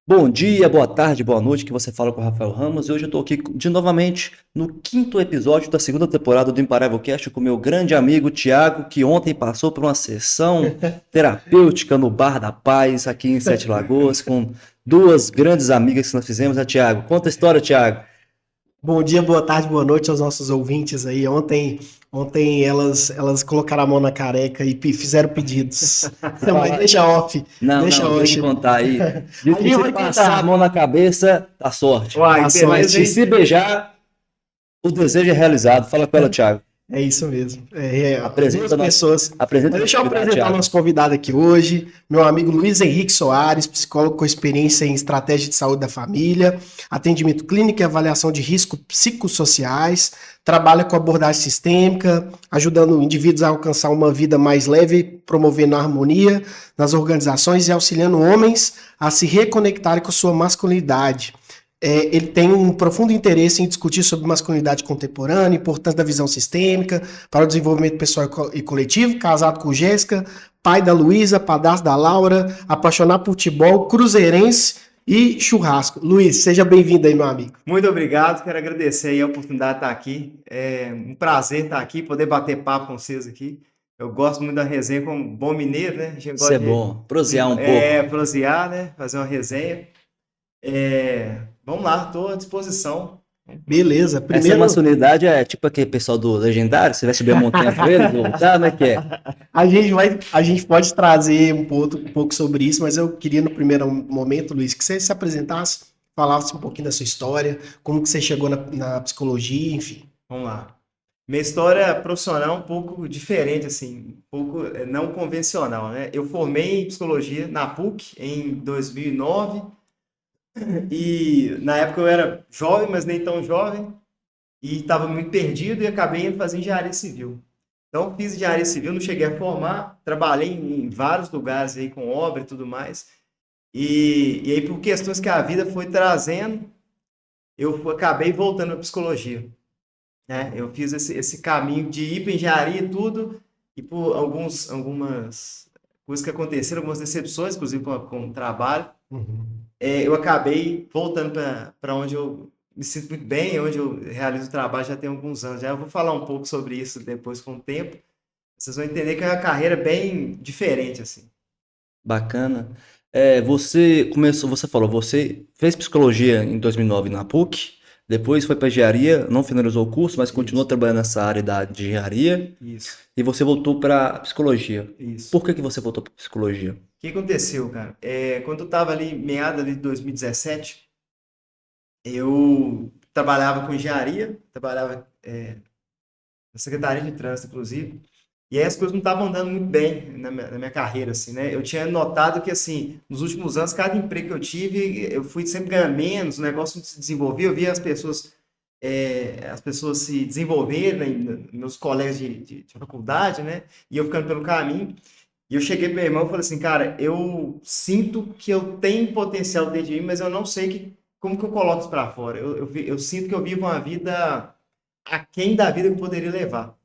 Bom dia, boa tarde, boa noite, que você fala com o Rafael Ramos e hoje eu tô aqui novamente no quinto episódio da segunda temporada do Imparável Cast com meu grande amigo Thiago, que ontem passou por uma sessão terapêutica no Bar da Paz, aqui em Sete Lagoas, com duas grandes amigas que nós fizemos, né, Thiago? Conta a história, Thiago. Bom dia, boa tarde, boa noite aos nossos ouvintes aí. Ontem elas colocaram a mão na careca e fizeram pedidos. Você Mas fala, deixa off, não, deixa não, deixa eu off. contar aí. Diz A que gente se vai passar a mão contar. na cabeça, dá sorte. Dá Uai, beleza, sorte. E se hein? beijar, o desejo é realizado. Fala com ela, Thiago. É isso mesmo. Duas Apresenta, pessoas. apresenta Mas nosso deixa eu convidado, apresentar o Thiago. nosso convidado aqui hoje, meu amigo Luiz Henrique Soares, psicólogo com experiência em estratégia de saúde da família, atendimento clínico e avaliação de riscos psicossociais, trabalha com abordagem sistêmica, ajudando indivíduos a alcançar uma vida mais leve, promovendo a harmonia nas organizações e auxiliando homens a se reconectarem com sua masculinidade. Ele tem um profundo interesse em discutir sobre masculinidade contemporânea, importância da visão sistêmica para o desenvolvimento pessoal e coletivo, casado com Jéssica, pai da Luísa, padrasto da Laura, apaixonado por futebol, cruzeirense e churrasco. Luiz, seja bem-vindo aí, meu amigo. Muito obrigado, quero agradecer aí a oportunidade de estar aqui. É um prazer estar aqui, poder bater papo com vocês aqui. Eu gosto muito da resenha como bom mineiro, né? A gente Isso é gosta bom. Prosear um pouco. prosear, né? Fazer uma resenha. Vamos lá, estou à disposição. Beleza, Essa primeiro masculinidade é tipo aquele pessoal do Legendário, você vai subir a montanha com eles, ou tá, como é que é? a gente pode trazer um pouco sobre isso, mas eu queria no primeiro momento, Luiz, que você se apresentasse, falasse um pouquinho da sua história, como que você chegou na psicologia, enfim. Vamos lá. Minha história profissional é um pouco diferente, assim, um pouco não convencional, né? Eu formei em psicologia na PUC em 2009. E na época eu era jovem, mas nem tão jovem, e estava muito perdido e acabei indo fazer engenharia civil. Então, fiz engenharia civil, não cheguei a formar, trabalhei em vários lugares aí com obra e tudo mais. E aí, por questões que a vida foi trazendo, acabei voltando para psicologia, né? Eu fiz esse caminho de ir para engenharia e tudo, e por algumas coisas que aconteceram, algumas decepções, inclusive com o trabalho, Uhum. eu acabei voltando para onde eu me sinto muito bem, onde eu realizo o trabalho já tem alguns anos. Já eu vou falar um pouco sobre isso depois com o tempo. Vocês vão entender que é uma carreira bem diferente, assim. Bacana. Você começou, você falou, você fez psicologia em 2009 na PUC, depois foi para engenharia, não finalizou o curso, mas continuou Isso, trabalhando nessa área de engenharia, isso, e você voltou para psicologia. isso. Por que que você voltou para psicologia? O que aconteceu, cara? Quando eu estava ali, meado ali de 2017, eu trabalhava com engenharia, trabalhava na Secretaria de Trânsito, inclusive. E aí as coisas não estavam andando muito bem na minha carreira, assim, né? Eu tinha notado que, assim, nos últimos anos, cada emprego que eu tive, eu fui sempre ganhando menos, o negócio não se desenvolvia, eu via as pessoas se desenvolverem, né, meus colegas de faculdade, né? E eu ficando pelo caminho. E eu cheguei pro meu irmão e falei assim, cara, eu sinto que eu tenho potencial dentro de mim, mas eu não sei como que eu coloco isso para fora. Eu sinto que eu vivo uma vida aquém da vida que eu poderia levar.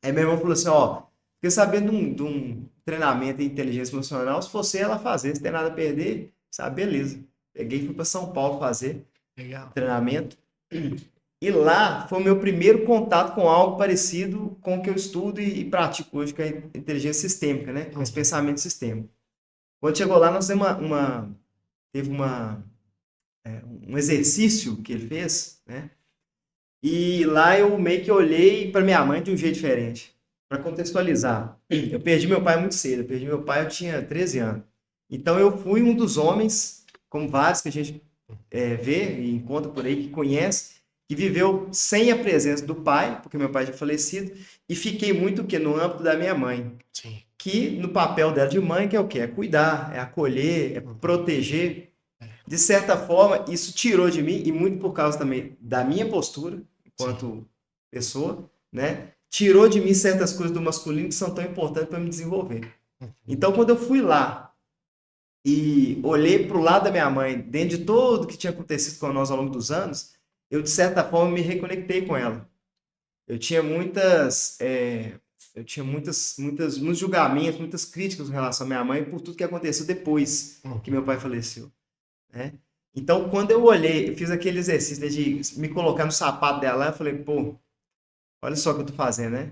Aí meu irmão falou assim, ó, fiquei sabendo de um treinamento em inteligência emocional, se fosse ela fazer, se tem nada a perder, sabe, beleza. Peguei e fui para São Paulo fazer Legal. treinamento. E lá foi o meu primeiro contato com algo parecido com o que eu estudo e pratico hoje, que é a inteligência sistêmica, né? Com esse Uhum. pensamento sistêmico. Quando chegou lá, nós teve um exercício que ele fez, né? E lá eu meio que olhei para minha mãe de um jeito diferente. Para contextualizar, eu perdi meu pai muito cedo. Eu perdi meu pai, eu tinha 13 anos. Então eu fui um dos homens, como vários que a gente vê e encontra por aí, que conhece, que viveu sem a presença do pai, porque meu pai já falecido, e fiquei muito que no âmbito da minha mãe, Sim. que no papel dela de mãe, que é o quê? É cuidar, é acolher, é Uhum. proteger. De certa forma, isso tirou de mim, e muito por causa também da minha postura, Sim. enquanto pessoa, né? Tirou de mim certas coisas do masculino que são tão importantes para me desenvolver. Uhum. Então, quando eu fui lá e olhei para o lado da minha mãe, dentro de tudo que tinha acontecido com nós ao longo dos anos, eu, de certa forma, me reconectei com ela. Eu tinha muitos julgamentos, muitas críticas em relação à minha mãe por tudo que aconteceu depois que Uhum. meu pai faleceu. né? Então, quando eu olhei, eu fiz aquele exercício, né, de me colocar no sapato dela, eu falei, pô, olha só o que eu tô fazendo, né?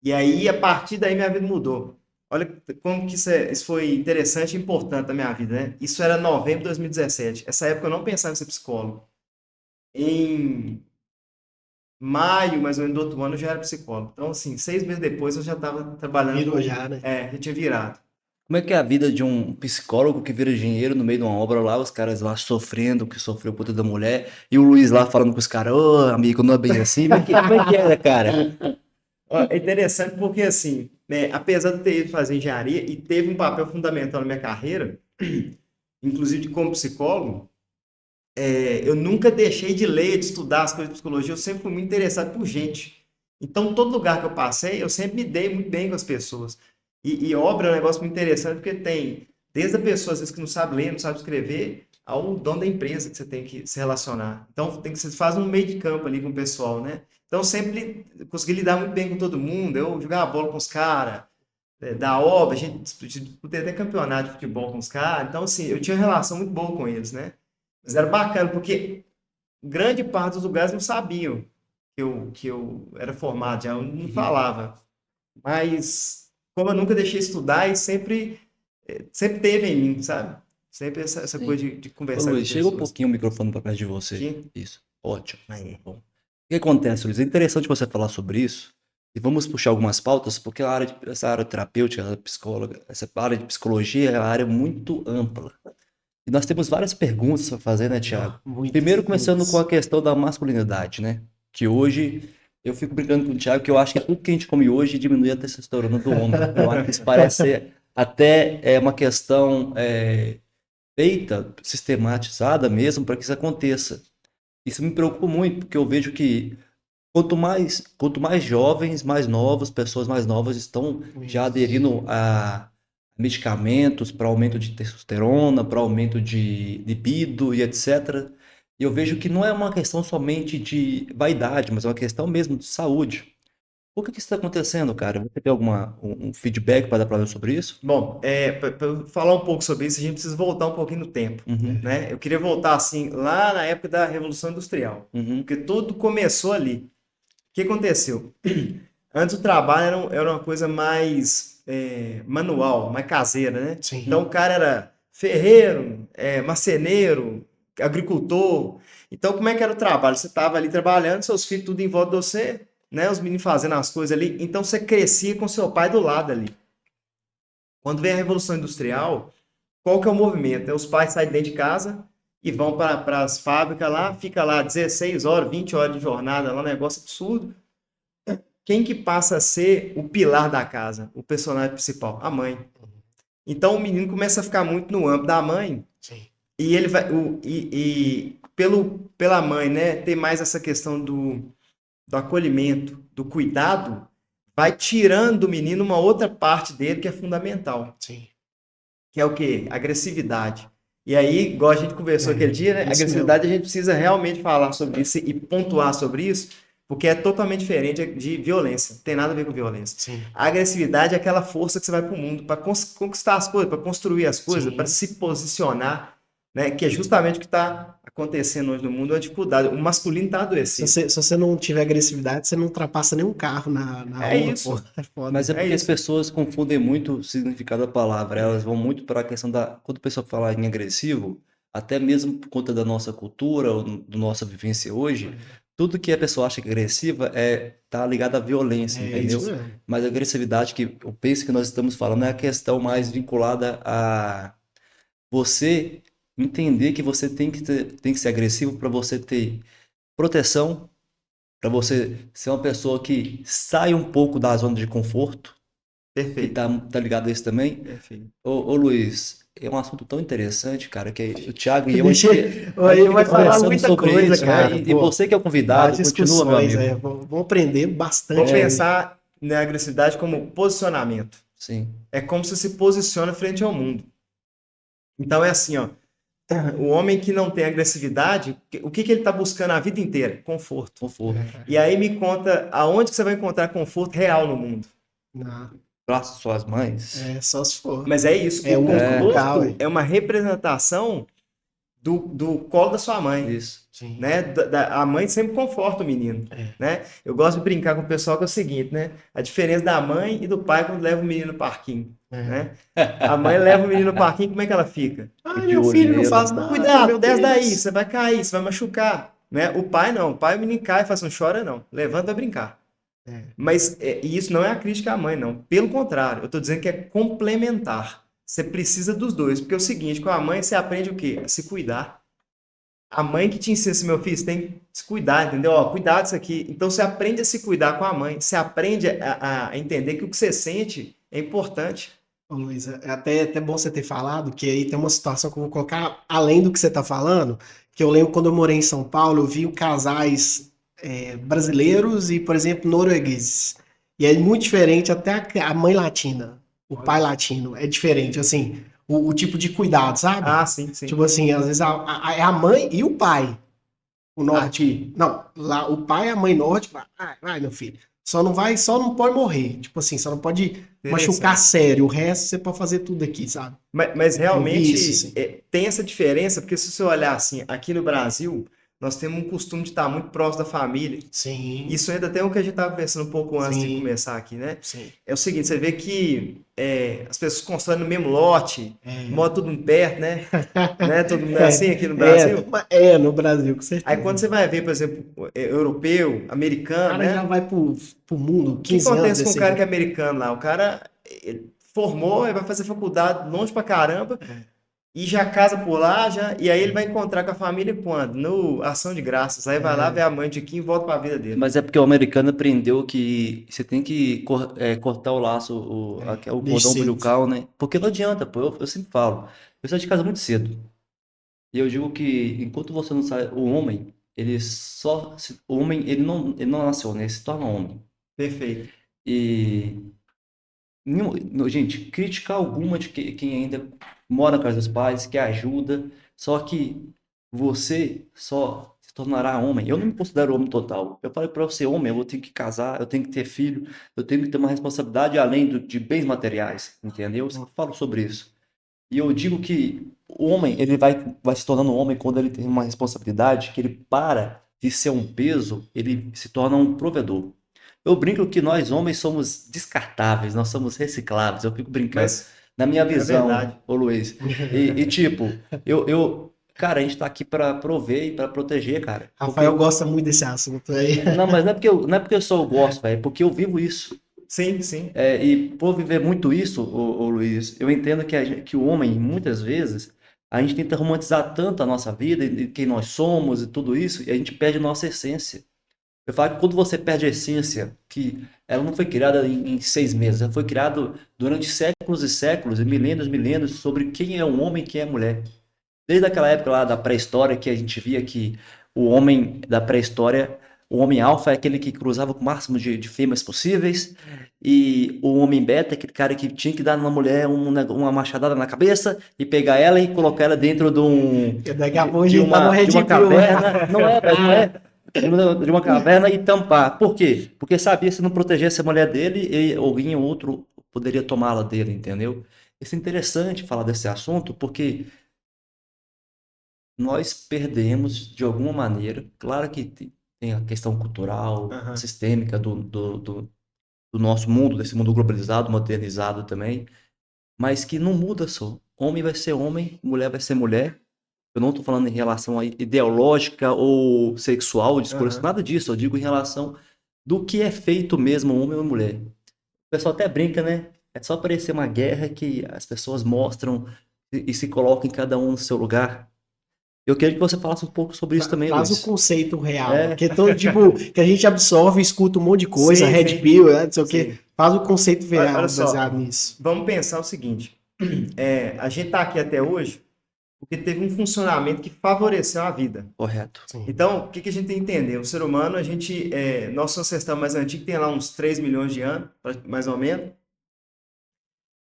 E aí, a partir daí, minha vida mudou. Olha como que isso foi interessante e importante na minha vida, né? Isso era novembro de 2017. Essa época eu não pensava em ser psicólogo. Em maio, mais ou menos, do outro ano, eu já era psicólogo. Então, assim, 6 meses depois, eu já estava trabalhando. Virou já, né? Já tinha virado. Como é que é a vida de um psicólogo que vira dinheiro no meio de uma obra lá, os caras lá sofrendo, que sofreu por da mulher, e o Luiz lá falando com os caras, ô amigo, não é bem assim, como é que é, cara? Ó, é interessante porque, assim, né, apesar de eu ter ido fazer engenharia e teve um papel fundamental na minha carreira, inclusive como psicólogo, eu nunca deixei de ler, de estudar as coisas de psicologia, eu sempre fui muito interessado por gente. Então, todo lugar que eu passei, eu sempre me dei muito bem com as pessoas. E obra é um negócio muito interessante porque tem, desde a pessoa, às vezes, que não sabe ler, não sabe escrever, ao dono da empresa que você tem que se relacionar. Então, você faz um meio de campo ali com o pessoal, né? Então, eu sempre consegui lidar muito bem com todo mundo, eu jogava bola com os caras, da obra, a gente disputei até campeonato de futebol com os caras, então, assim, eu tinha uma relação muito boa com eles, né? Mas era bacana, porque grande parte dos lugares não sabiam que eu era formado, já eu não falava. Mas, como eu nunca deixei estudar, e sempre teve em mim, sabe? Sempre essa Sim. coisa de Ô, conversar Luiz, com chega um pessoas. pouquinho o microfone para perto de você. Aqui. Isso, ótimo. Aí. Bom. O que acontece, Luiz? É interessante você falar sobre isso, e vamos puxar algumas pautas, porque essa área terapêutica, essa psicóloga, essa área de psicologia é uma área muito ampla. E nós temos várias perguntas para fazer, né, Thiago? Muitas, Primeiro, começando com muitas. a questão da masculinidade, né? Que hoje eu fico brincando com o Thiago que eu acho que tudo que a gente come hoje diminui a testosterona do homem. Eu acho que isso parece ser até uma questão feita, sistematizada mesmo para que isso aconteça. Isso me preocupa muito, porque eu vejo que quanto mais jovens, mais novos, pessoas mais novas estão já aderindo a medicamentos para aumento de testosterona, para aumento de libido e etc. E eu vejo que não é uma questão somente de vaidade, mas é uma questão mesmo de saúde. Por que isso está acontecendo, cara? Você tem um feedback para dar para ver sobre isso? Bom, para falar um pouco sobre isso, a gente precisa voltar um pouquinho no tempo, Uhum, né? Eu queria voltar, assim, lá na época da Revolução Industrial, uhum, porque tudo começou ali. O que aconteceu? Antes o trabalho era uma coisa mais manual, mais caseira, né? Sim. Então o cara era ferreiro, marceneiro, agricultor. Então como é que era o trabalho? Você estava ali trabalhando, seus filhos tudo em volta de você, né? Os meninos fazendo as coisas ali. Então você crescia com seu pai do lado ali. Quando vem a Revolução Industrial, qual que é o movimento? Os pais saem de dentro de casa e vão para as fábricas lá, fica lá 16 horas, 20 horas de jornada, lá um negócio absurdo. Quem que passa a ser o pilar da casa, o personagem principal? A mãe. Então o menino começa a ficar muito no âmbito da mãe Sim. e ele vai pela mãe, né, ter mais essa questão do acolhimento, do cuidado, vai tirando do menino uma outra parte dele que é fundamental, Sim. que é o quê? Agressividade. E aí, igual a gente conversou aquele dia, né? Isso Agressividade a gente precisa realmente falar sobre isso e pontuar sobre isso, porque é totalmente diferente de violência. Não tem nada a ver com violência. Sim. A agressividade é aquela força que você vai para o mundo para conquistar as coisas, para construir as coisas, Sim. para se posicionar, né? Que é justamente o que está acontecendo hoje no mundo, é uma dificuldade. O masculino está adoecido. Se você não tiver agressividade, você não ultrapassa nenhum carro na É rua, isso. pô. É foda. Mas é porque as isso. pessoas confundem muito o significado da palavra. Elas vão muito para a questão da. Quando o pessoal fala em agressivo, até mesmo por conta da nossa cultura, ou do nossa vivência hoje, tudo que a pessoa acha que é agressiva tá ligado à violência, É entendeu? isso mesmo. Mas a agressividade que eu penso que nós estamos falando é a questão mais vinculada a você entender que você tem que ser agressivo para você ter proteção, para você ser uma pessoa que sai um pouco da zona de conforto. E Perfeito. tá ligado a isso também? Perfeito. Ô Luiz, é um assunto tão interessante, cara, que o Thiago e eu, Deixa- a gente Aí vai fica falar conversando muita sobre coisa, isso, cara. né? E Pô, você que é o convidado, várias continua, meu discussões, amigo. vamos aprender Vamos bastante hoje. pensar na agressividade como posicionamento. Sim, É como você se posiciona frente ao mundo. Então é assim, ó. O homem que não tem agressividade, o que ele está buscando a vida inteira? Conforto. conforto. E aí me conta aonde que você vai encontrar conforto real no mundo. Não, Braços suas mães. só se for. Mas é isso, É o um único lugar, conforto ué. é uma representação do colo da sua mãe. Isso. Sim. Né? A mãe sempre conforta o menino, né? Eu gosto de brincar com o pessoal que é o seguinte, né? A diferença da mãe e do pai quando leva o menino no parquinho, né? A mãe leva o menino no parquinho, como é que ela fica? Ai, De meu olho filho não nele. faz nada, Cuidado, meu desce Deus. daí, você vai cair, você vai machucar, né? O pai não, o pai o menino cai e fala assim, não chora não, levanta vai brincar. Mas e isso não é a crítica à mãe, não. Pelo contrário, eu estou dizendo que é complementar. Você precisa dos dois, porque é o seguinte, com a mãe você aprende o quê? A se cuidar. A mãe que te ensina assim, meu filho, você tem que se cuidar, entendeu? Ó, cuidado disso aqui. Então você aprende a se cuidar com a mãe. Você aprende a entender que o que você sente é importante. Ô, Luiz, é até bom você ter falado, que aí tem uma situação que eu vou colocar além do que você está falando, que eu lembro quando eu morei em São Paulo, eu vi casais brasileiros e, por exemplo, noruegueses. E é muito diferente até a mãe latina, o pai latino, é diferente, assim, o tipo de cuidado, sabe? Ah, sim, sim. Tipo assim, às vezes é a mãe e o pai. O norte. Aqui. Não, lá o pai e a mãe norte, vai, meu filho. Só não pode morrer. Tipo assim, só não pode machucar Interessante. sério. O resto você pode fazer tudo aqui, sabe? Mas Eu vi isso, realmente assim. tem essa diferença, porque se você olhar assim, aqui no Brasil, nós temos um costume de estar muito próximo da família. Sim, Isso ainda tem o que a gente estava conversando um pouco antes de sim, começar aqui, né? sim. É o seguinte, você vê que as pessoas constroem no mesmo lote, É, moram todo mundo perto, né? Todo mundo é assim aqui no Brasil. no Brasil, com Aí certeza. quando você vai ver, por exemplo, europeu, O americano, cara já né? vai pro mundo, O que 15 anos, acontece com o 16 cara que é anos. americano lá? O cara ele formou, ele vai fazer faculdade longe pra caramba e já casa por lá, e aí ele vai encontrar com a família quando? No Ação de Graças. Aí vai lá ver a mãe de Kim e volta pra vida dele. Mas é porque o americano aprendeu que você tem que cortar o laço, o Desde cordão cedo. umbilical, né? Porque não adianta, pô. Eu sempre falo. Eu saio de casa muito cedo. E eu digo que enquanto você não sai, o homem, o homem, ele não nasceu, né? Ele se torna homem. Perfeito. E, gente, crítica alguma de quem ainda mora na casa dos pais, que ajuda, só que você só se tornará homem. Eu não me considero homem total. Eu falei para eu ser homem, eu tenho que casar, eu tenho que ter filho, eu tenho que ter uma responsabilidade além de bens materiais, entendeu? Eu sempre falo sobre isso. E eu digo que o homem, ele vai se tornando um homem quando ele tem uma responsabilidade, que ele para de ser um peso, ele se torna um provedor. Eu brinco que nós homens somos descartáveis, nós somos recicláveis. Eu fico brincando. Mas Na minha é visão, verdade. ô Luiz. Tipo, cara, a gente tá aqui para prover e para proteger, cara. Rafael Porque, gosta muito desse assunto aí. não, mas não é porque eu só gosto, velho, é porque eu vivo isso. Sim, sim. E por viver muito isso, ô Luiz, eu entendo que o homem, muitas vezes, a gente tenta romantizar tanto a nossa vida e quem nós somos e tudo isso, e a gente perde a nossa essência. Eu falo que quando você perde a essência, que ela não foi criada em 6 meses, ela foi criada durante séculos e séculos, e milênios e milênios, sobre quem é o homem e quem é a mulher. Desde aquela época lá da pré-história, que a gente via que o homem da pré-história, o homem alfa é aquele que cruzava com o máximo de fêmeas possíveis, e o homem beta é aquele cara que tinha que dar na mulher uma machadada na cabeça e pegar ela e colocar ela dentro Daqui a pouco a gente tá no de Red uma Pill. caverna. Não é, mas não é. De uma caverna e tampar. Por quê? Porque sabia se não protegesse a mulher dele, alguém outro poderia tomá-la dele, entendeu? Isso é interessante falar desse assunto, porque nós perdemos de alguma maneira. Claro que tem a questão cultural, Aham. sistêmica do nosso mundo, desse mundo globalizado, modernizado também, mas que não muda só. Homem vai ser homem, mulher vai ser mulher. Eu não estou falando em relação a ideológica ou sexual, discurso, Aham. nada disso. Eu digo em relação do que é feito mesmo homem ou mulher. O pessoal até brinca, né? É só parecer uma guerra que as pessoas mostram e se colocam em cada um no seu lugar. Eu queria que você falasse um pouco sobre isso também, Traz o Luiz. conceito real. É, Que todo, tipo, que a gente absorve, escuta um monte de coisa, Sim, Red sim, Pill, né, não sei o quê. sim. Faz o conceito real Olha só, baseado nisso. vamos pensar o seguinte. A gente está aqui até hoje porque teve um funcionamento que favoreceu a vida. correto. Sim. Então, o que que a gente tem que entender? O ser humano, nosso ancestral mais antigo tem lá uns 3 milhões de anos, mais ou menos.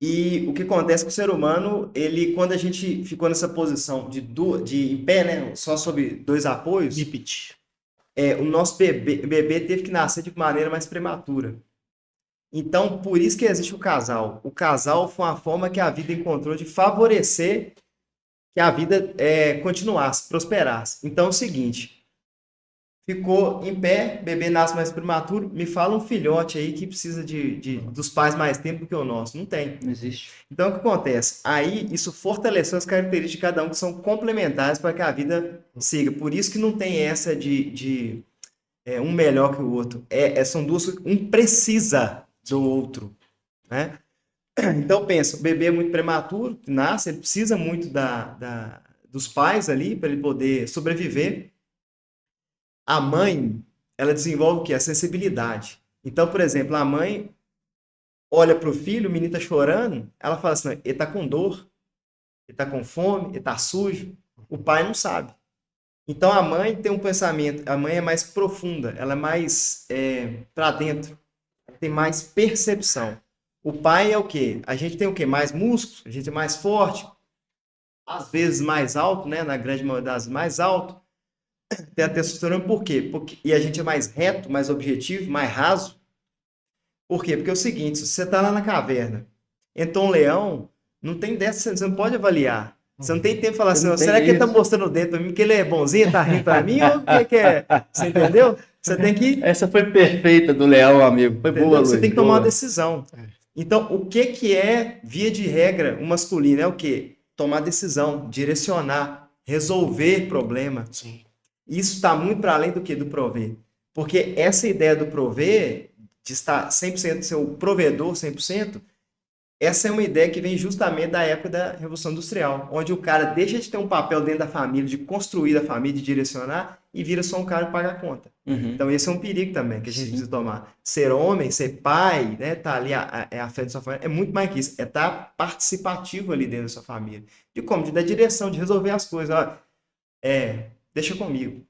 E o que acontece com o ser humano, ele, quando a gente ficou nessa posição de em pé, né, só sobre dois apoios, Bipit. o nosso bebê teve que nascer de maneira mais prematura. Então, por isso que existe o casal. O casal foi uma forma que a vida encontrou de favorecer que a vida continuasse, prosperasse. Então é o seguinte, ficou em pé, bebê nasce mais prematuro, me fala um filhote aí que precisa dos pais mais tempo do que o nosso. Não tem. Não existe. Então, o que acontece? Aí, isso fortaleceu as características de cada um que são complementares para que a vida siga. Por isso que não tem essa de um melhor que o outro. São duas, um precisa do outro, né? Então, pensa, o bebê é muito prematuro, nasce, ele precisa muito dos pais ali para ele poder sobreviver. A mãe, ela desenvolve o quê? A sensibilidade. Então, por exemplo, a mãe olha para o filho, o menino está chorando, ela fala assim, ele está com dor, ele está com fome, ele está sujo. O pai não sabe. Então a mãe tem um pensamento, a mãe é mais profunda, ela é mais para dentro, tem mais percepção. O pai é o quê? A gente tem o quê? Mais músculo, a gente é mais forte, às vezes mais alto, né? Na grande maioria das mais alto. Tem a testosterona por quê? E a gente é mais reto, mais objetivo, mais raso. Por quê? Porque é o seguinte, se você está lá na caverna, entrou um leão, não tem dessa, você não pode avaliar. Você não tem tempo de falar assim, será que ele está mostrando o dedo para mim, que ele é bonzinho, está rindo para mim, ou o que é? Você entendeu? Você tem que... Essa foi perfeita do leão, amigo. Foi boa, Luiz. Você tem que tomar uma decisão. Então, o que é, via de regra, o masculino? É o quê? Tomar decisão, direcionar, resolver problema. Sim. Isso está muito para além do que? Do prover. Porque essa ideia do prover, de estar 100% ser o provedor 100%, essa é uma ideia que vem justamente da época da Revolução Industrial, onde o cara deixa de ter um papel dentro da família, de construir a família, de direcionar, e vira só um cara que paga a conta. Uhum. Então esse é um perigo também que a gente precisa tomar. Ser homem, ser pai, né, tá ali à frente da sua família, é muito mais que isso. É estar participativo ali dentro da sua família. De como? De dar direção, de resolver as coisas. Ó, deixa comigo.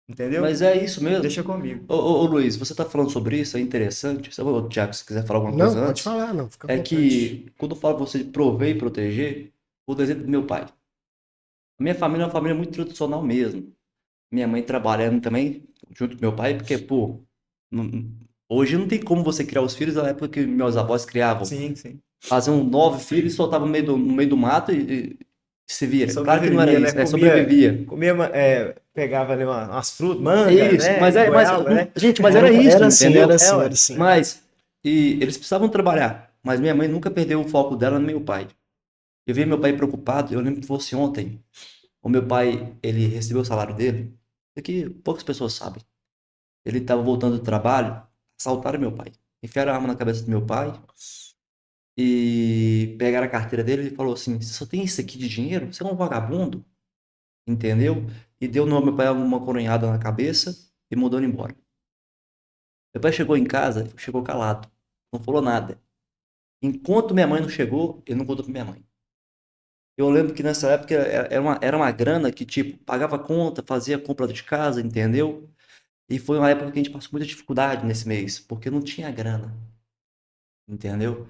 Entendeu? Mas é isso mesmo. Deixa comigo. Ô, Luiz, você tá falando sobre isso, é interessante. Tiago, se quiser falar alguma Não, coisa pode antes. falar, não. Fica à É vontade. que, quando eu falo pra você de prover e proteger, vou dar exemplo do meu pai. A minha família é uma família muito tradicional mesmo. Minha mãe trabalhando também, junto com meu pai, porque, pô, hoje não tem como você criar os filhos na época que meus avós criavam. Sim, sim. Faziam 9 filhos e soltavam no meio do mato e se vira. Claro que não era Sobrevivia, isso, né? sobrevivia. Pegava ali umas frutas, manga, Isso, né? mas Goiaba, né? gente, mas era isso, Era assim, entendeu? era assim, era assim. Mas, e eles precisavam trabalhar, mas minha mãe nunca perdeu o foco dela no meu pai. Eu vi meu pai preocupado, eu lembro que fosse ontem. O meu pai, ele recebeu o salário dele, é que poucas pessoas sabem. Ele estava voltando do trabalho, assaltaram meu pai. Enfiaram a arma na cabeça do meu pai e pegaram a carteira dele e falou assim, você só tem isso aqui de dinheiro? Você é um vagabundo? Entendeu? E deu no meu pai uma coronhada na cabeça e mandou ele embora. Meu pai chegou em casa, chegou calado, não falou nada. Enquanto minha mãe não chegou, ele não contou pra minha mãe. Eu lembro que nessa época era uma grana que, tipo, pagava conta, fazia compra de casa, entendeu? E foi uma época que a gente passou muita dificuldade nesse mês, porque não tinha grana, entendeu?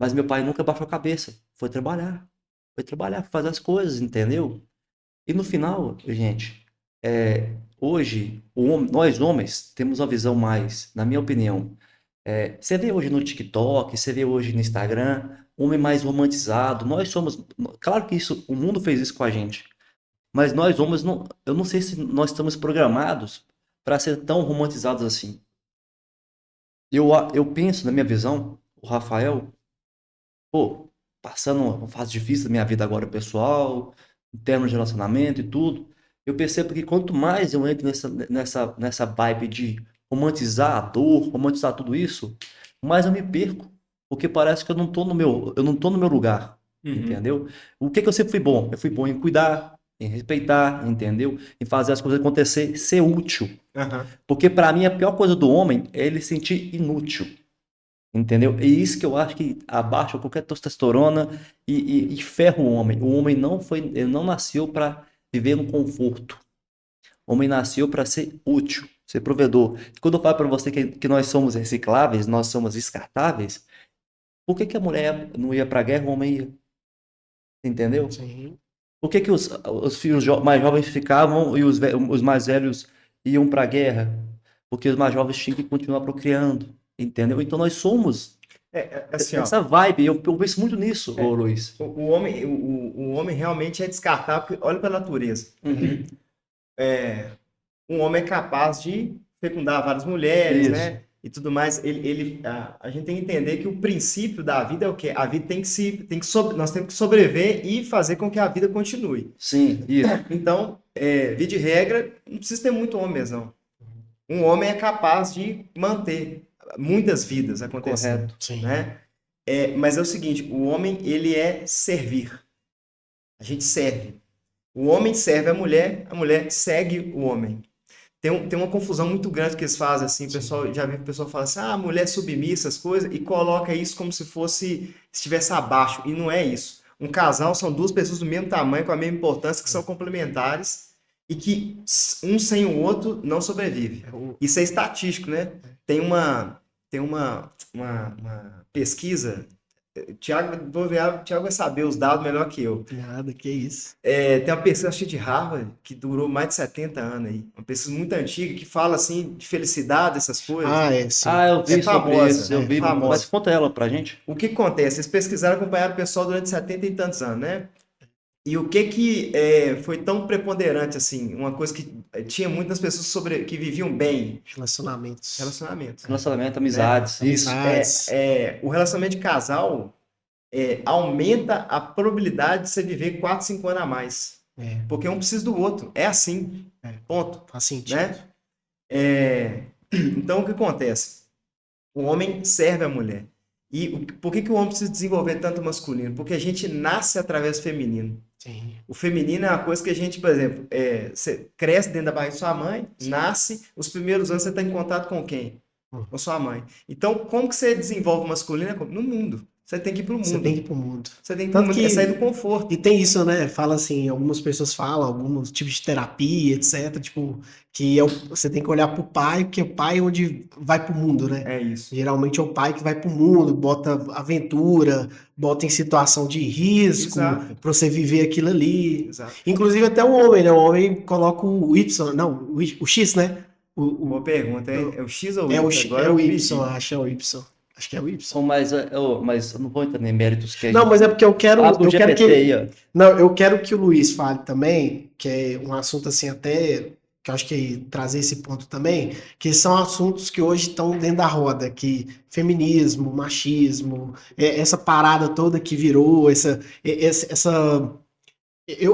Mas meu pai nunca baixou a cabeça, foi trabalhar, fazer as coisas, entendeu? E no final, gente, hoje, nós homens temos uma visão mais, na minha opinião, você vê hoje no TikTok, você vê hoje no Instagram, homem mais romantizado. Nós somos, claro que isso, o mundo fez isso com a gente, mas nós homens, não, eu não sei se nós estamos programados para ser tão romantizados assim. Eu penso, na minha visão, o Rafael, pô, passando uma fase difícil da minha vida agora pessoal, em termos de relacionamento e tudo, eu percebo que quanto mais eu entro nessa vibe de romantizar a dor, romantizar tudo isso, mais eu me perco, porque parece que eu não tô no meu lugar, entendeu? O que eu sempre fui bom? Eu fui bom em cuidar, em respeitar, entendeu? Em fazer as coisas acontecer, ser útil. Uhum. Porque para mim a pior coisa do homem é ele se sentir inútil. Entendeu? E isso que eu acho que abaixa qualquer testosterona e ferra o homem. O homem ele não nasceu para viver no conforto. O homem nasceu para ser útil, ser provedor. E quando eu falo para você que nós somos recicláveis, nós somos descartáveis, por que a mulher não ia para a guerra, o homem ia? Entendeu? Sim. Por que os filhos mais jovens ficavam e os mais velhos iam para a guerra? Porque os mais jovens tinham que continuar procriando. Entendeu? Então nós somos Assim, ó, essa vibe. Eu penso muito nisso, ô Luiz. o o homem realmente é descartável, porque olha para a natureza. Uhum. Um homem é capaz de fecundar várias mulheres, Isso. né? E tudo mais. A gente tem que entender que o princípio da vida é o quê? A vida nós temos que sobreviver e fazer com que a vida continue. Sim, isso. Então, via de regra, não precisa ter muito homem mesmo, não. Um homem é capaz de manter muitas vidas acontecendo, Correto. Sim. né? Mas é o seguinte, o homem, ele é servir. A gente serve. O homem serve a mulher segue o homem. Tem uma confusão muito grande que eles fazem, assim, o pessoal, já vi o pessoal falar assim, mulher submissa, essas coisas, e coloca isso como se estivesse abaixo, e não é isso. Um casal são duas pessoas do mesmo tamanho, com a mesma importância, que são complementares, e que um sem o outro não sobrevive. Isso é estatístico, né? Tem uma pesquisa, o Thiago vai saber os dados melhor que eu. Nada, que isso. Tem uma pesquisa, acho que de Harvard, que durou mais de 70 anos aí. Uma pesquisa muito antiga, que fala, assim, de felicidade, essas coisas. Sim. Eu vi sobre famosa, isso, eu vi, famosa. mas conta ela pra gente. O que acontece? Eles pesquisaram, acompanharam o pessoal durante 70 e tantos anos, né? E o que foi tão preponderante, assim, uma coisa que tinha muitas pessoas que viviam bem? Relacionamentos. Relacionamento, amizades. Isso. O relacionamento de casal aumenta a probabilidade de você viver 4, 5 anos a mais. Porque um precisa do outro. É assim. Ponto. Faz sentido. Né? Então, o que acontece? O homem serve a mulher. E por que o homem precisa desenvolver tanto masculino? Porque a gente nasce através do feminino. Sim. O feminino é uma coisa que a gente, por exemplo, você cresce dentro da barriga de sua mãe, nasce, os primeiros anos você está em contato com quem? Com sua mãe. Então, como que você desenvolve o masculino? No mundo. Você tem que ir pro mundo. Você tem que ir pro mundo. Você tem que ir pro mundo, é sair do conforto. E tem isso, né? Fala assim, algumas pessoas falam, alguns tipos de terapia, etc. Tipo, que você tem que olhar pro pai, porque o pai é onde vai pro mundo, né? É isso. Geralmente é o pai que vai pro mundo, bota aventura, bota em situação de risco, Exato. pra você viver aquilo ali. Exato. Inclusive até o homem, né? O homem coloca o Y, não, o X, né? Boa pergunta, é o X ou o Y? É o Y, acho. é o Y. Acho que é o Y. Mas eu não vou entrar em méritos que Não, mas é porque eu quero GPT que aí, ó. Não, eu quero que o Luiz fale também, que é um assunto assim até que eu acho que trazer esse ponto também, que são assuntos que hoje estão dentro da roda, que feminismo, machismo, essa parada toda que virou,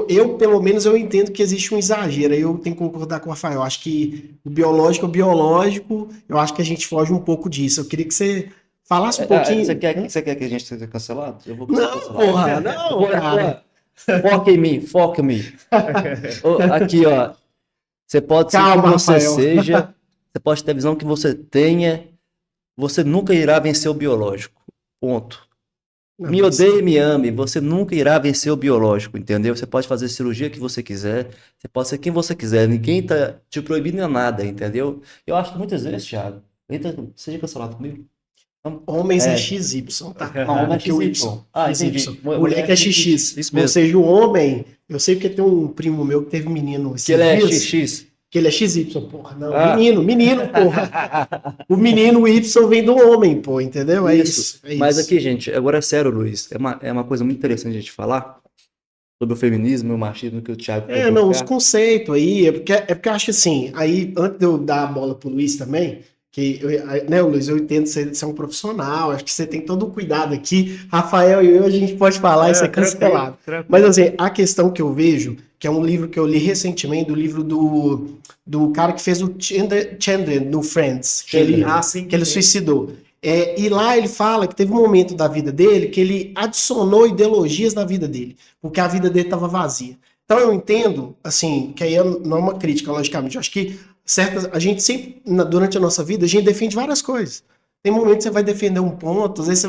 eu, pelo menos, eu entendo que existe um exagero, aí eu tenho que concordar com o Rafael, eu acho que o biológico é o biológico, eu acho que a gente foge um pouco disso, eu queria que você falasse um pouquinho. Você quer que a gente seja cancelado? Eu vou Não, cancelado. porra, não, cara. Foca em mim, foca em mim. Aqui, ó. Você pode ser Calma, quem você Rafael. seja, você pode ter a visão que você tenha, você nunca irá vencer o biológico. Ponto. Não, Me mas- odeie, me ame, você nunca irá vencer o biológico, entendeu? Você pode fazer a cirurgia que você quiser, você pode ser quem você quiser, ninguém tá te proibindo nada, entendeu? Eu acho que muitas vezes, Thiago, seja cancelado comigo. Homens é XY, tá? Não, homem é Porque o XY. Ah, entendi. XY. Mulher que é XX. Isso Ou mesmo. seja, o homem, eu sei porque tem um primo meu que teve menino esses Que ele é dias, XX. que ele é XY, porra. Não, Ah. menino, porra. O menino Y vem do homem, pô, entendeu? É isso. É Mas isso. aqui, gente, agora é sério, Luiz, é uma coisa muito interessante a gente falar sobre o feminismo e o machismo que o Thiago quer Não, os colocar. conceitos aí, é porque eu acho assim, aí, antes de eu dar a bola pro Luiz também, né, Luiz, eu entendo que você é um profissional, acho que você tem todo o cuidado aqui. Rafael e eu, a gente pode falar, isso é cancelado. Tranquilo. Mas assim, a questão que eu vejo, que é um livro que eu li recentemente, do livro do cara que fez o Chandler no Friends, que ele suicidou. E lá ele fala que teve um momento da vida dele que ele adicionou ideologias na vida dele, porque a vida dele estava vazia. Então eu entendo, assim, que aí não é uma crítica, logicamente, eu acho que a gente sempre, durante a nossa vida, a gente defende várias coisas. Tem momentos que você vai defender um ponto, às vezes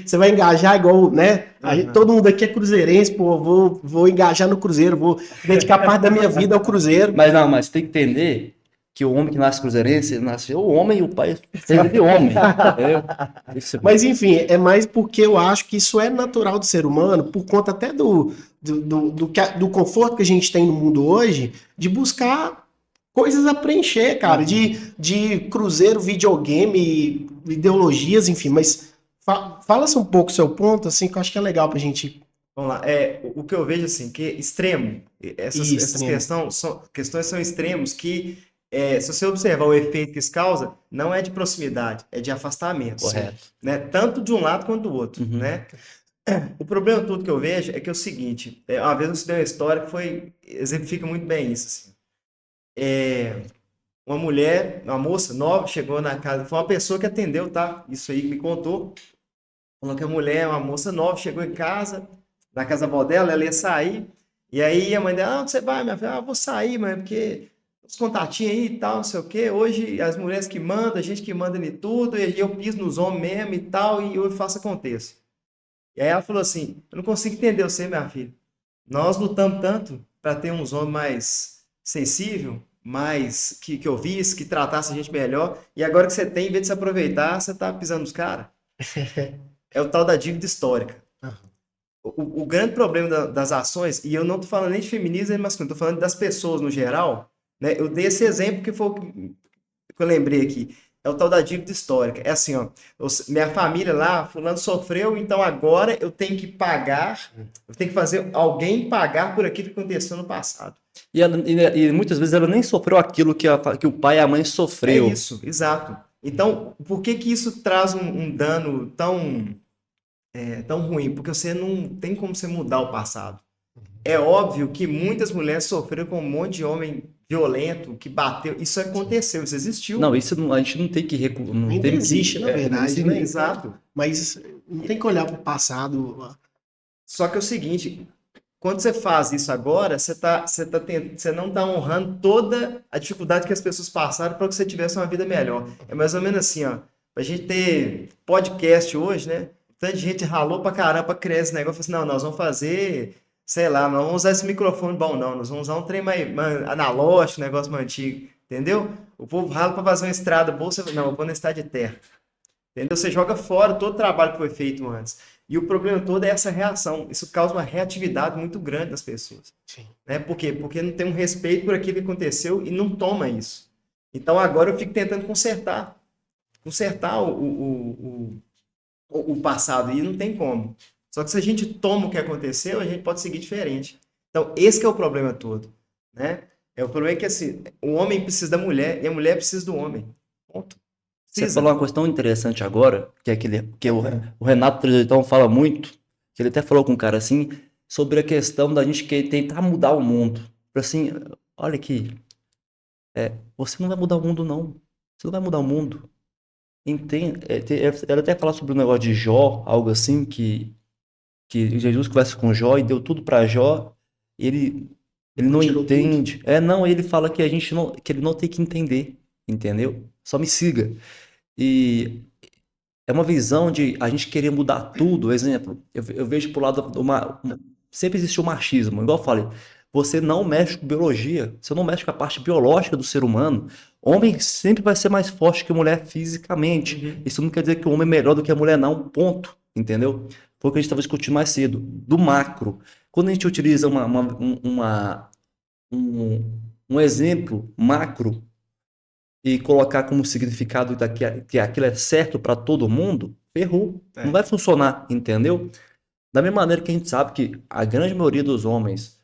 você vai engajar igual, né? Todo mundo aqui é cruzeirense, pô, vou engajar no Cruzeiro, vou dedicar parte da minha vida ao Cruzeiro. Mas tem que entender que o homem que nasce cruzeirense, nasceu homem e o pai seja de homem, entendeu? Mas enfim, é mais porque eu acho que isso é natural do ser humano, por conta até do conforto que a gente tem no mundo hoje, de buscar coisas a preencher, cara, de cruzeiro, videogame, ideologias, enfim, mas fala-se um pouco o seu ponto, assim, que eu acho que é legal pra gente Vamos lá. O que eu vejo assim, que extremo, essas Extremo. questões são extremos que, se você observar o efeito que isso causa, não é de proximidade, é de afastamento, Sim. Correto. né? Tanto de um lado quanto do outro, Uhum. né? O problema todo que eu vejo é que é o seguinte, uma vez eu estudei uma história que exemplifica muito bem isso, assim. Uma mulher, uma moça nova, chegou na casa, foi uma pessoa que atendeu, tá? Isso aí que me contou. Falou que a mulher, uma moça nova, chegou em casa, na casa da avó dela, ela ia sair. E aí a mãe dela, onde você vai, minha filha? Ah, vou sair, mãe, porque os contatinhos aí e tal, não sei o quê. Hoje as mulheres que mandam, a gente que manda em tudo, e aí eu piso nos homens mesmo e tal, e eu faço aconteça. E aí ela falou assim: eu não consigo entender você, minha filha. Nós lutamos tanto para ter uns homens mais sensível, mais que ouvisse, que tratasse a gente melhor, e agora que você tem, em vez de se aproveitar, você tá pisando nos caras. É o tal da dívida histórica. O grande problema das ações, e eu não estou falando nem de feminismo nem masculino, estou falando das pessoas no geral, né? Eu dei esse exemplo que foi o que eu lembrei aqui. É o tal da dívida histórica. É assim, ó, minha família lá, fulano sofreu, então agora eu tenho que pagar, eu tenho que fazer alguém pagar por aquilo que aconteceu no passado. E muitas vezes ela nem sofreu aquilo que o pai e a mãe É sofreu. isso, exato. Então, por que que isso traz um dano tão ruim? Porque você não tem como você mudar o passado. É óbvio que muitas mulheres sofreram com um monte de homem violento que bateu. Isso aconteceu, isso Não, existiu. isso a gente não tem que não Ainda tem existe, na verdade, né? Exato. Mas não tem que olhar para o passado. Só que é o seguinte, quando você faz isso agora, você não está honrando toda a dificuldade que as pessoas passaram para que você tivesse uma vida melhor. É mais ou menos assim, ó. A gente ter podcast hoje, né? Tanta gente ralou pra caramba pra criar esse negócio. Falou assim, não, nós vamos fazer, sei lá, não vamos usar esse microfone bom, não. Nós vamos usar um trem mais analógico, um negócio mais antigo. Entendeu? O povo rala pra fazer uma estrada boa, você fala, não, eu vou na estrada de terra. Entendeu? Você joga fora todo o trabalho que foi feito antes. E o problema todo é essa reação. Isso causa uma reatividade muito grande nas pessoas. Sim. Né? Por quê? Porque não tem um respeito por aquilo que aconteceu e não toma isso. Então agora eu fico tentando consertar o passado e não tem como. Só que se a gente toma o que aconteceu, a gente pode seguir diferente. Então esse que é o problema todo. Né? O problema é que assim, o homem precisa da mulher e a mulher precisa do homem. Ponto. Você Precisa. falou uma questão interessante agora, que é o Renato Trezetão fala muito, que ele até falou com um cara assim, sobre a questão da gente tentar mudar o mundo. Assim, olha aqui, você não vai mudar o mundo, não. Você não vai mudar o mundo. Entende? Ela até fala sobre o negócio de Jó, algo assim, que Jesus conversa com Jó e deu tudo para Jó, e ele não Tirou tudo. entende. Não, ele fala que a gente não, que ele não tem que entender, entendeu? Só me siga. E é uma visão de a gente querer mudar tudo. Exemplo, eu vejo pro lado sempre existiu machismo, igual eu falei. Você não mexe com biologia, você não mexe com a parte biológica do ser humano. Homem sempre vai ser mais forte que mulher fisicamente. Isso não quer dizer que o homem é melhor do que a mulher, não. Ponto. Entendeu? Foi o que a gente estava discutindo mais cedo. Do macro. Quando a gente utiliza um exemplo macro e colocar como significado que aquilo é certo para todo mundo, ferrou. Não vai funcionar, entendeu? Da mesma maneira que a gente sabe que a grande maioria dos homens,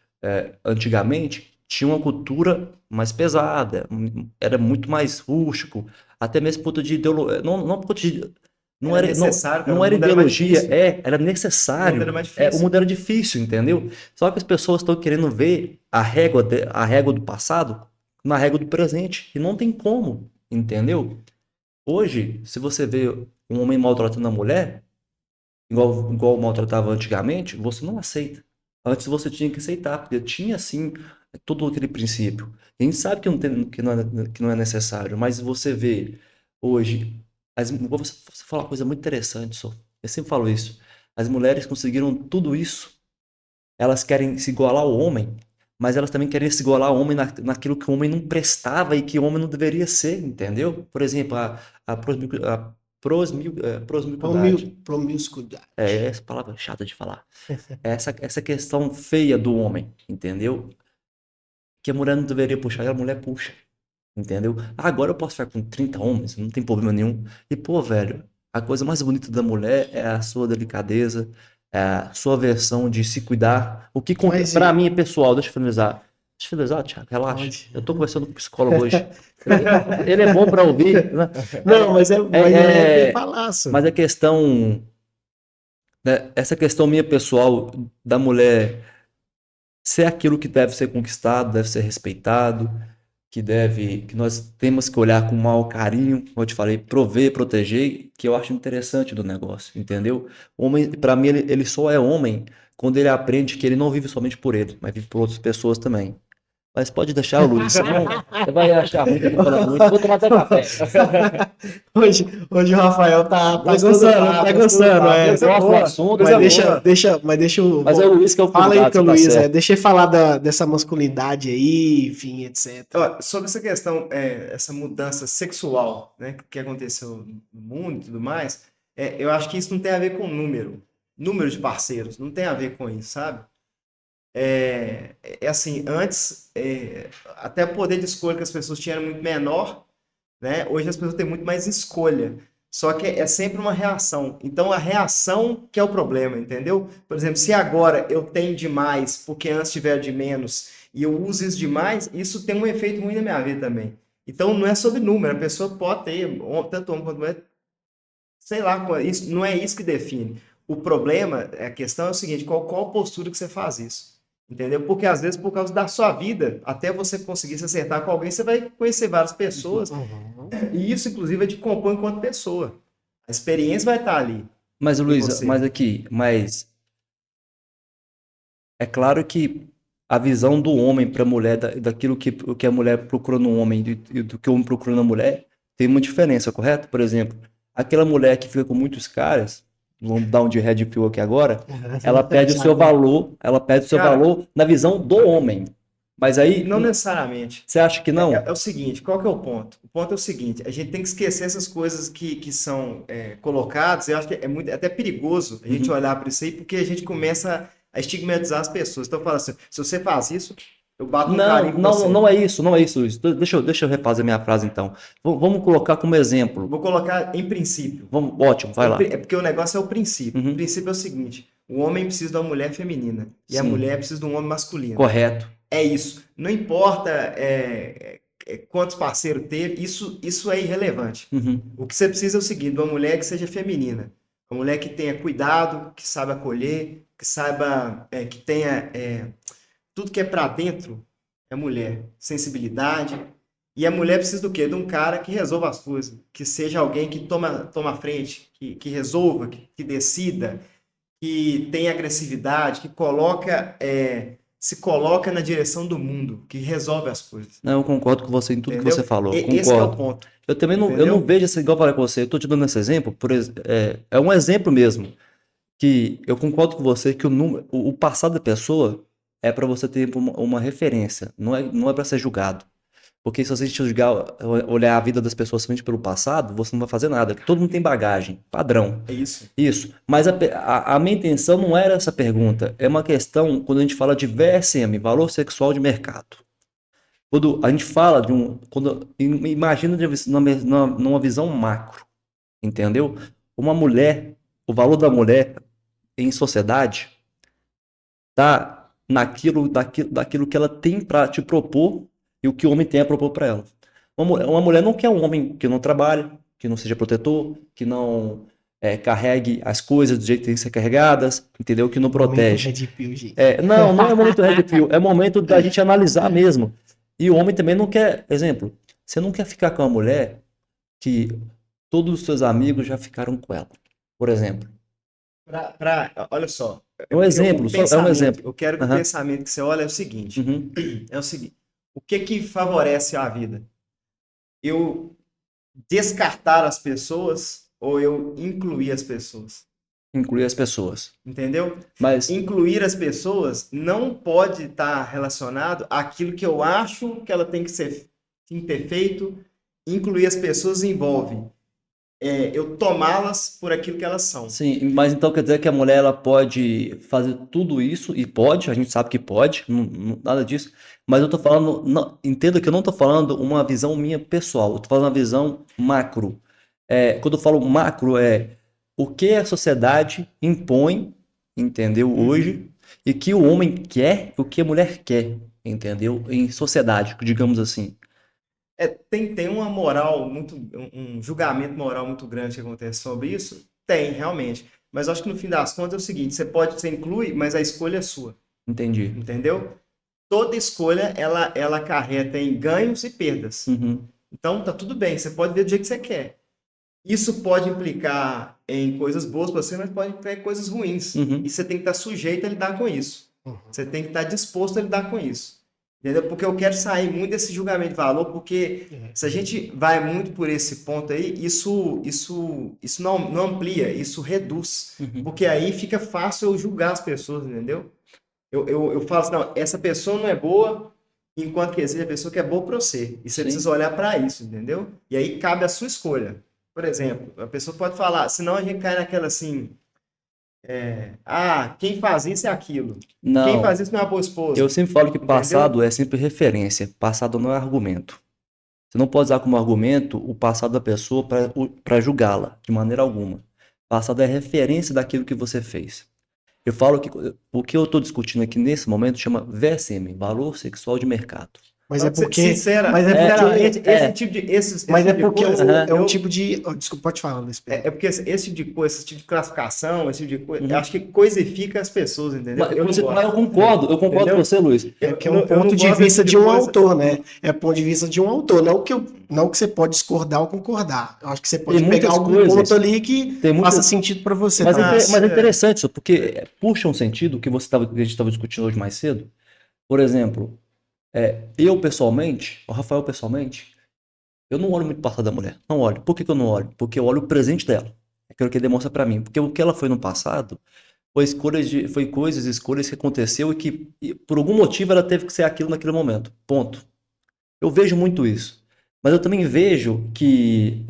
antigamente, tinha uma cultura mais pesada, era muito mais rústico, até mesmo por conta de ideologia. Não por conta de. Não Era era, não, necessário, cara. não O era mundo era mais ideologia, difícil. era O mundo necessário. era mais O difícil. mundo era difícil, entendeu? Só que as pessoas estão querendo ver a régua do passado na régua do presente. E não tem como, entendeu? Hoje, se você vê um homem maltratando a mulher, igual maltratava antigamente, você não aceita. Antes você tinha que aceitar, porque tinha sim todo aquele princípio. A gente sabe que não é necessário, mas você vê hoje, vou você falar uma coisa muito interessante, só. Eu sempre falo isso. As mulheres conseguiram tudo isso, elas querem se igualar ao homem, mas elas também querem se igualar ao homem naquilo que o homem não prestava e que o homem não deveria ser, entendeu? Por exemplo, prosmicuidade. Promiscuidade. Essa palavra chata de falar. Essa questão feia do homem, entendeu? Que a mulher não deveria puxar, e a mulher puxa, entendeu? Agora eu posso ficar com 30 homens, não tem problema nenhum. E, pô, velho, a coisa mais bonita da mulher é a sua delicadeza, a sua versão de se cuidar. O que Mas para mim é pessoal, deixa eu finalizar. Deixa eu finalizar, Thiago, relaxa. Pode. Eu tô conversando com o psicólogo hoje. Ele é bom para ouvir, né? Não, mas é É, falar, só. mas a questão, né, essa questão minha pessoal da mulher ser aquilo que deve ser conquistado, deve ser respeitado, que nós temos que olhar com maior carinho, como eu te falei, prover, proteger, que eu acho interessante do negócio, entendeu? Homem, para mim, ele só é homem quando ele aprende que ele não vive somente por ele, mas vive por outras pessoas também. Mas pode deixar, Luiz, senão você vai achar ruim que eu tô falando muito. Vou tomar até café. Hoje o Rafael tá Gostou do gostando, papo, tá gostou do gostando, papo. é. Eu gosto do boa, assunto, coisa Mas deixa o. mas é o Luiz que é o Fala aí convidado, com o você tá Luiz, certo. deixa ele falar dessa masculinidade aí, enfim, etc. Ó, sobre essa questão, essa mudança sexual, né, que aconteceu no mundo e tudo mais, eu acho que isso não tem a ver com número de parceiros, não tem a ver com isso, sabe? Assim, antes, até o poder de escolha que as pessoas tinham era muito menor, né? Hoje as pessoas têm muito mais escolha. Só que é sempre uma reação. Então a reação que é o problema, entendeu? Por exemplo, se agora eu tenho demais porque antes tiver de menos e eu uso isso demais, isso tem um efeito ruim na minha vida também. Então não é sobre número, a pessoa pode ter, tanto homem quanto mulher, sei lá, isso, não é isso que define. O problema, a questão é o seguinte, qual postura que você faz isso? Entendeu? Porque às vezes por causa da sua vida, até você conseguir se acertar com alguém, você vai conhecer várias pessoas. E isso, inclusive, te compõe enquanto pessoa. A experiência vai estar ali Mas, em Luiz, você. mas é claro que a visão do homem para a mulher, daquilo o que a mulher procura no homem e do que o homem procura na mulher, tem uma diferença, correto? Por exemplo, aquela mulher que fica com muitos caras, vamos dar um de red pill aqui agora, ela perde o seu Cara, valor na visão do homem. Mas aí, não necessariamente. você acha que não? É o seguinte, qual que é o ponto? O ponto é o seguinte, a gente tem que esquecer essas coisas que são colocadas, eu acho que é muito, até perigoso a gente olhar para isso aí, porque a gente começa a estigmatizar as pessoas. Então fala assim, se você faz isso, eu bato um carinho com você. Não é isso, não é isso, Luiz. Deixa eu refazer minha frase então. Vamos colocar como exemplo. Vou colocar em princípio. Ótimo, vai lá. É porque o negócio é o princípio. Uhum. O princípio é o seguinte, o homem precisa de uma mulher feminina e a Sim. mulher precisa de um homem masculino. Correto. É isso. Não importa quantos parceiros ter, isso é irrelevante. Uhum. O que você precisa é o seguinte, uma mulher que seja feminina. Uma mulher que tenha cuidado, que saiba acolher, que saiba, que tenha tudo que é para dentro é mulher. Sensibilidade. E a mulher precisa do quê? De um cara que resolva as coisas. Que seja alguém que toma a frente, que resolva, que decida, que tenha agressividade, que se coloca na direção do mundo, que resolve as coisas. Não, eu concordo com você em tudo Entendeu? que você falou. Esse que é o Concordo. ponto. Eu também não, eu Entendeu? não vejo esse, igual eu falei com você, eu tô te dando esse exemplo, é um exemplo mesmo, que eu concordo com você que o passado da pessoa é para você ter uma referência, não é para ser julgado. Porque se você olhar a vida das pessoas somente pelo passado, você não vai fazer nada. Todo mundo tem bagagem, padrão. É isso. Isso. Mas a minha intenção não era essa pergunta. É uma questão quando a gente fala de VSM, valor sexual de mercado. Quando a gente fala imagina numa visão macro, entendeu? Uma mulher, o valor da mulher em sociedade tá daquilo que ela tem para te propor e o que o homem tem a propor para ela. Uma mulher não quer um homem que não trabalhe, que não seja protetor, que não carregue as coisas do jeito que tem que ser carregadas, entendeu? Que não protege. Red pill, gente. Não é momento red pill, é momento da gente analisar mesmo. E o homem também não quer, exemplo, você não quer ficar com uma mulher que todos os seus amigos já ficaram com ela, por exemplo. Olha só. É um exemplo, é um exemplo. Eu quero que o pensamento que você olha é o seguinte. Uhum. É o seguinte. O que favorece a vida? Eu descartar as pessoas ou eu incluir as pessoas? Incluir as pessoas. Entendeu? Mas incluir as pessoas não pode estar relacionado àquilo que eu acho que ela tem que ter feito. Incluir as pessoas envolve eu tomá-las por aquilo que elas são. Sim, mas então quer dizer que a mulher ela pode fazer tudo isso, e pode, a gente sabe que pode, nada disso, mas eu tô falando, entenda que eu não tô falando uma visão minha pessoal, eu tô falando uma visão macro. Quando eu falo macro, o que a sociedade impõe entendeu? Hoje, e que o homem quer, o que a mulher quer, entendeu? Em sociedade, digamos assim. Tem uma moral muito, um julgamento moral muito grande que acontece sobre isso? Tem, realmente. Mas eu acho que no fim das contas é o seguinte, você inclui, mas a escolha é sua, Entendi. entendeu? Toda escolha, ela acarreta em ganhos e perdas. Uhum, Então, tá tudo bem, você pode ver do jeito que você quer. Isso pode implicar em coisas boas para você, mas pode implicar em coisas ruins. uhum. E você tem que estar sujeito a lidar com isso. Uhum. Você tem que estar disposto a lidar com isso. Entendeu? Porque eu quero sair muito desse julgamento de valor, porque se a gente vai muito por esse ponto aí, isso não amplia, isso reduz. Uhum. Porque aí fica fácil eu julgar as pessoas, entendeu? Eu falo assim, não, essa pessoa não é boa, enquanto que existe a pessoa que é boa para você. E você Sim. precisa olhar para isso, entendeu? E aí cabe a sua escolha. Por exemplo, a pessoa pode falar, senão a gente cai naquela assim, quem faz isso é aquilo. Quem Não, faz isso não é uma boa esposa. eu sempre falo que Entendeu? passado é sempre referência, passado não é argumento. Você não pode usar como argumento o passado da pessoa para julgá-la, de maneira alguma. Passado é referência daquilo que você fez. Eu falo que o que eu estou discutindo aqui nesse momento chama VSM, Valor Sexual de Mercado. Mas é porque. Sincera, Mas é sinceramente, porque. esse tipo de, esse Mas tipo é de porque coisa, Aham. é um tipo de. Desculpa, pode falar, Luiz Pedro. é porque esse tipo de coisa, esse tipo de classificação, esse tipo de coisa, eu Uhum. acho que coisifica as pessoas, entendeu? Eu não Mas eu gosto. concordo com Entendeu? você, Luiz. É que é Eu um não ponto de gosto vista desse de um tipo coisa. autor, né? É ponto de vista de um autor. Não que você pode discordar ou concordar. Eu acho que você pode Tem pegar muitas algum coisas, ponto ali que tem faça muitas, sentido para você. mas Talvez. mas é interessante isso, porque puxa um sentido que que a gente estava discutindo hoje mais cedo. Por exemplo, eu pessoalmente, o Rafael pessoalmente, eu não olho muito o passado da mulher. Não olho. Por que que eu não olho? Porque eu olho o presente dela. É aquilo que demonstra pra mim. Porque o que ela foi no passado foi coisas, escolhas que aconteceu e que por algum motivo ela teve que ser aquilo naquele momento. Ponto. Eu vejo muito isso. Mas eu também vejo que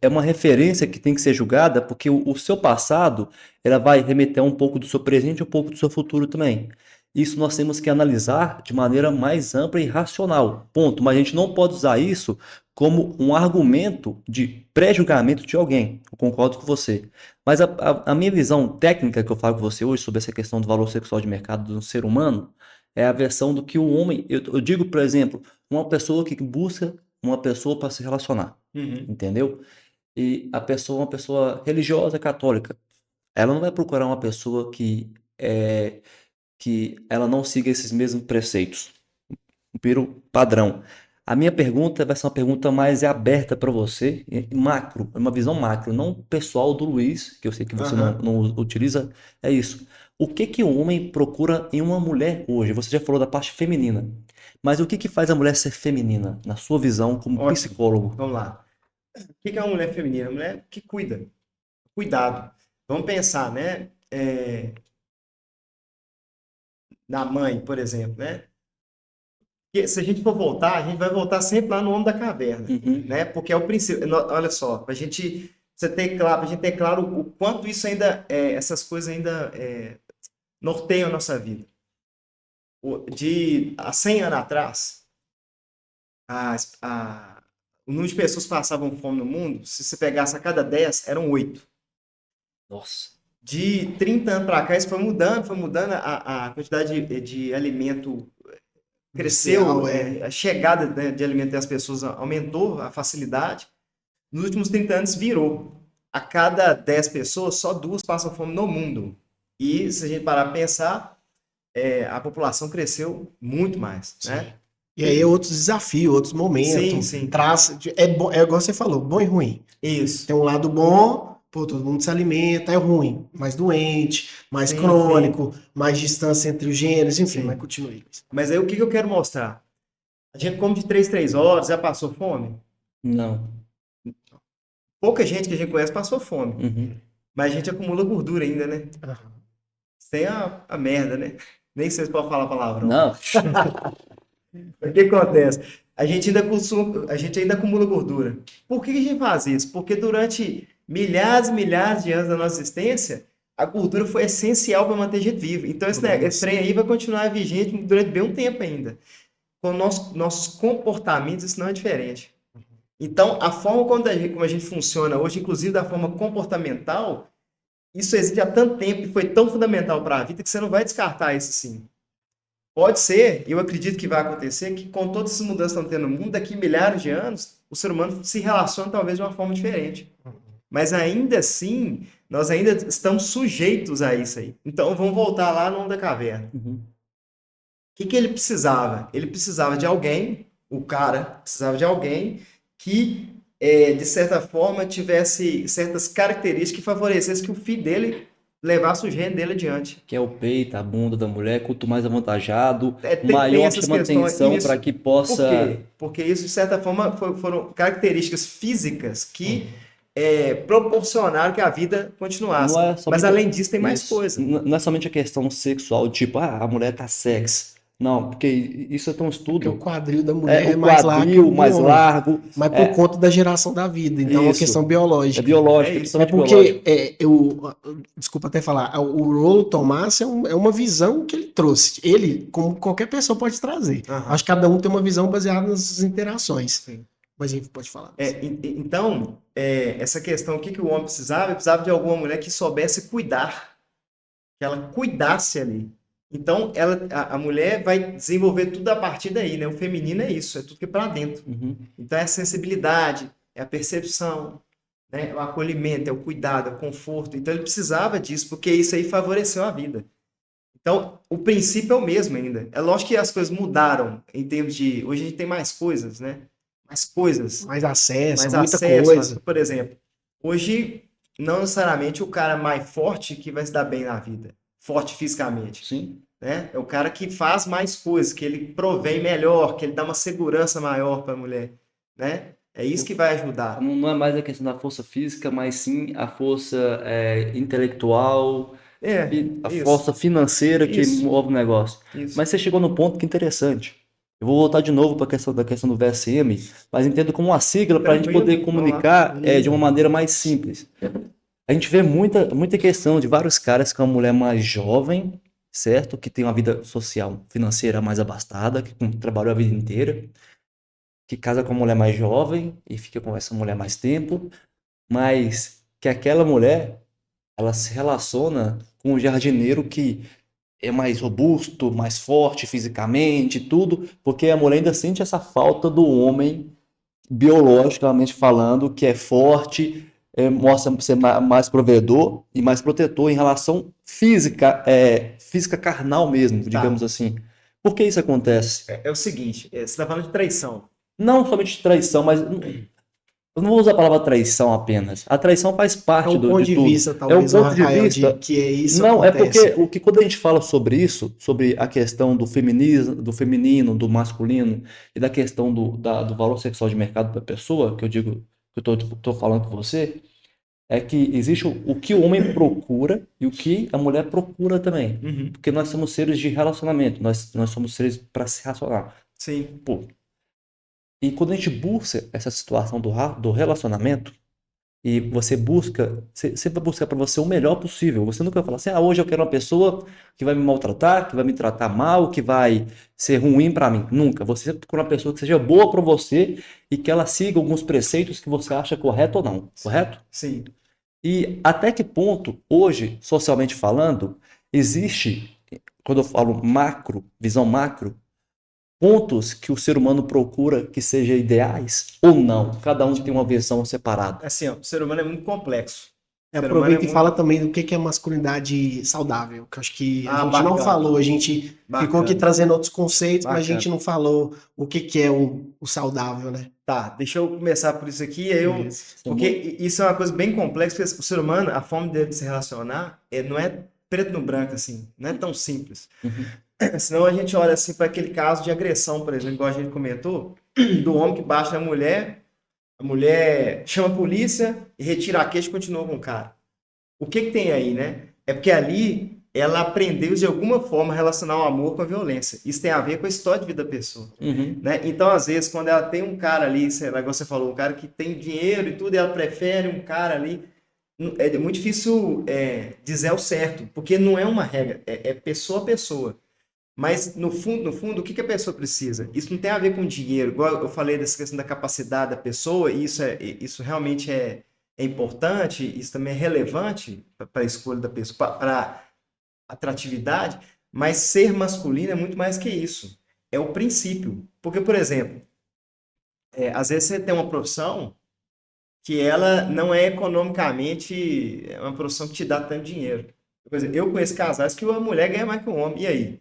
é uma referência que tem que ser julgada, porque o seu passado ela vai remeter um pouco do seu presente e um pouco do seu futuro também. Isso nós temos que analisar de maneira mais ampla e racional. Ponto. Mas a gente não pode usar isso como um argumento de pré-julgamento de alguém. Eu concordo com você. Mas a minha visão técnica que eu falo com você hoje sobre essa questão do valor sexual de mercado do ser humano é a versão do que o homem. Eu digo, por exemplo, uma pessoa que busca uma pessoa para se relacionar, Uhum. entendeu? E a pessoa, uma pessoa religiosa, católica, ela não vai procurar uma pessoa que ela não siga esses mesmos preceitos, pelo padrão. A minha pergunta vai ser uma pergunta mais aberta para você, macro, uma visão macro, não pessoal do Luiz, que eu sei que você Aham. não utiliza, é isso. O que que o homem procura em uma mulher hoje? Você já falou da parte feminina, mas o que que faz a mulher ser feminina, na sua visão como Ótimo. psicólogo? Vamos lá. O que é uma mulher feminina? Uma mulher que cuida. Cuidado. Vamos pensar, né? Na mãe, por exemplo, né? Porque se a gente for voltar, a gente vai voltar sempre lá no homem da caverna, Uhum. né? Porque é o princípio. Olha só, pra gente ter claro o quanto isso ainda, essas coisas ainda norteiam a nossa vida. Há 100 anos atrás, o número de pessoas que passavam fome no mundo, se você pegasse a cada 10, eram 8. Nossa. De 30 anos para cá, isso foi mudando a quantidade de alimento cresceu, Inicial, é. a chegada, né, de alimento das pessoas aumentou, a facilidade. Nos últimos 30 anos virou. A cada 10 pessoas, só 2 passam fome no mundo. E se a gente parar para pensar, a população cresceu muito mais, né? E aí é outros desafios, outros Sim, momentos. sim. É bom, é igual você falou, bom e ruim. Isso. Tem um lado bom, pô, todo mundo se alimenta, é ruim. Mais doente, mais Sim, crônico, mais distância entre os gêneros, enfim, sim. mas continue. Mas aí o que eu quero mostrar? A gente come de 3 horas, já passou fome? Não. Pouca gente que a gente conhece passou fome. Uhum. Mas a gente acumula gordura ainda, né? Aham. Sem a merda, né? Nem sei se pode falar palavrão. Não. O que acontece? A gente ainda acumula gordura. Por que a gente faz isso? Porque durante milhares e milhares de anos da nossa existência, a gordura foi essencial para manter a gente vivo. Então esse trem aí vai continuar vigente durante bem um tempo ainda. Com nossos comportamentos, isso não é diferente. Então, a forma como a gente funciona hoje, inclusive da forma comportamental, isso existe há tanto tempo e foi tão fundamental para a vida que você não vai descartar isso sim. Pode ser, eu acredito que vai acontecer, que com todas essas mudanças que estão tendo no mundo, daqui milhares de anos, o ser humano se relaciona talvez de uma forma diferente. Mas ainda assim, nós ainda estamos sujeitos a isso aí. Então vamos voltar lá no Homem da Caverna. Uhum. O que ele precisava? Ele precisava de alguém, o cara precisava de alguém que, de certa forma, tivesse certas características que favorecessem que o filho dele levasse o gene dele adiante. Que é o peito, a bunda da mulher, quanto mais avantajado, Tem maior essas chama questões. atenção Isso. para que Por possa. quê? Porque isso, de certa forma, foram características físicas que proporcionaram que a vida continuasse. Não é Mas, somente além disso, tem mais isso. coisa. Não é somente a questão sexual, tipo, a mulher tá sexy. Não, porque isso é um Porque o estudo. quadril da É mulher é o mais largo que o quadril do mais homem. largo. Mas por É conta da geração da vida. Então é uma isso. questão É biológica. biológico, É é isso. É totalmente biológico. porque desculpa até falar, o Rollo Tomás é uma visão que ele trouxe. Ele, como qualquer pessoa pode trazer. Aham. Acho que cada um tem uma visão baseada nas interações. Sim. Mas a gente pode falar. Então, essa questão, o que o homem precisava? Ele precisava de alguma mulher que soubesse cuidar, que ela cuidasse ali. Então, a mulher vai desenvolver tudo a partir daí, né? O feminino é isso, é tudo que é para dentro. Uhum. Então, é a sensibilidade, é a percepção, né? É o acolhimento, é o cuidado, é o conforto. Então, ele precisava disso, porque isso aí favoreceu a vida. Então, o princípio é o mesmo ainda. É lógico que as coisas mudaram em termos de... Hoje a gente tem mais coisas, né? Mais coisas, Mais acesso, mais muita acesso. coisa. Por exemplo, hoje não necessariamente o cara mais forte que vai se dar bem na vida, forte fisicamente, Sim. né? É o cara que faz mais coisas, que ele provém melhor, que ele dá uma segurança maior para a mulher, né? É isso que vai ajudar. Não é mais a questão da força física, mas sim a força intelectual, e a Isso, força financeira que isso, move o negócio. isso. Mas você chegou no ponto que é interessante. Eu vou voltar de novo para a questão do VSM, mas entendo como uma sigla para a gente Tranquilo, poder vamos comunicar lá. de uma maneira mais simples. A gente vê muita questão de vários caras com uma mulher mais jovem, certo? Que tem uma vida social, financeira mais abastada, que trabalhou a vida inteira, que casa com uma mulher mais jovem e fica com essa mulher mais tempo, mas que aquela mulher, ela se relaciona com um jardineiro que é mais robusto, mais forte fisicamente, tudo, porque a mulher ainda sente essa falta do homem, biologicamente falando, que é forte, mostra ser mais provedor e mais protetor em relação física, física carnal mesmo, digamos assim. Por que isso acontece? É o seguinte, você está falando de traição. Não somente de traição, mas eu não vou usar a palavra traição apenas. A traição faz É parte um ponto de de tudo. vista, É um talvez, ponto de Rafael, vista. de que isso Não, é acontece. porque quando a gente fala sobre isso, sobre a questão do feminismo, do feminino, do masculino e da questão do valor sexual de mercado da pessoa, que eu digo, que eu tô falando com você, é que existe o que o homem procura e o que a mulher procura também. Uhum. Porque nós somos seres de relacionamento, nós somos seres para se relacionar. Sim. Pô. E quando a gente busca essa situação do relacionamento, e você busca, você vai buscar para você o melhor possível. Você nunca vai falar assim, hoje eu quero uma pessoa que vai me maltratar, que vai me tratar mal, que vai ser ruim para mim. Nunca. Você sempre procura uma pessoa que seja boa para você e que ela siga alguns preceitos que você acha correto ou não. Correto? Sim. E até que ponto, hoje, socialmente falando, existe, quando eu falo macro, visão macro, pontos que o ser humano procura que sejam ideais ou não? Cada um tem uma versão separada. Assim, ó, o ser humano é muito complexo. Aproveita e fala também do que é masculinidade saudável, que eu acho que a gente não bacana. falou, a gente ficou aqui trazendo outros conceitos, mas a Bacana. gente não falou o que é o saudável, né? Tá, deixa eu começar por isso aqui, porque isso é uma coisa bem complexa, porque o ser humano, a forma dele de se relacionar, não é preto no branco, assim, não é tão simples. Uhum. Senão a gente olha assim para aquele caso de agressão, por exemplo, igual a gente comentou, do homem que bate na mulher, a mulher chama a polícia e retira a queixa e continua com o cara. O que tem aí, né? É porque ali ela aprendeu de alguma forma a relacionar o amor com a violência. Isso tem a ver com a história de vida da pessoa. Uhum. Né? Então, às vezes, quando ela tem um cara ali, sei lá, igual você falou, um cara que tem dinheiro e tudo, e ela prefere um cara ali, é muito difícil dizer o certo, porque não é uma regra, é pessoa a pessoa. Mas, no fundo, o que a pessoa precisa? Isso não tem a ver com dinheiro, igual eu falei dessa questão da capacidade da pessoa, e isso realmente é é importante, isso também é relevante para a escolha da pessoa, para atratividade, mas ser masculino é muito mais que isso. É o princípio. Porque, por exemplo, às vezes você tem uma profissão que ela não é economicamente, é uma profissão que te dá tanto dinheiro. Por exemplo, eu conheço casais que a mulher ganha mais que o homem, e aí?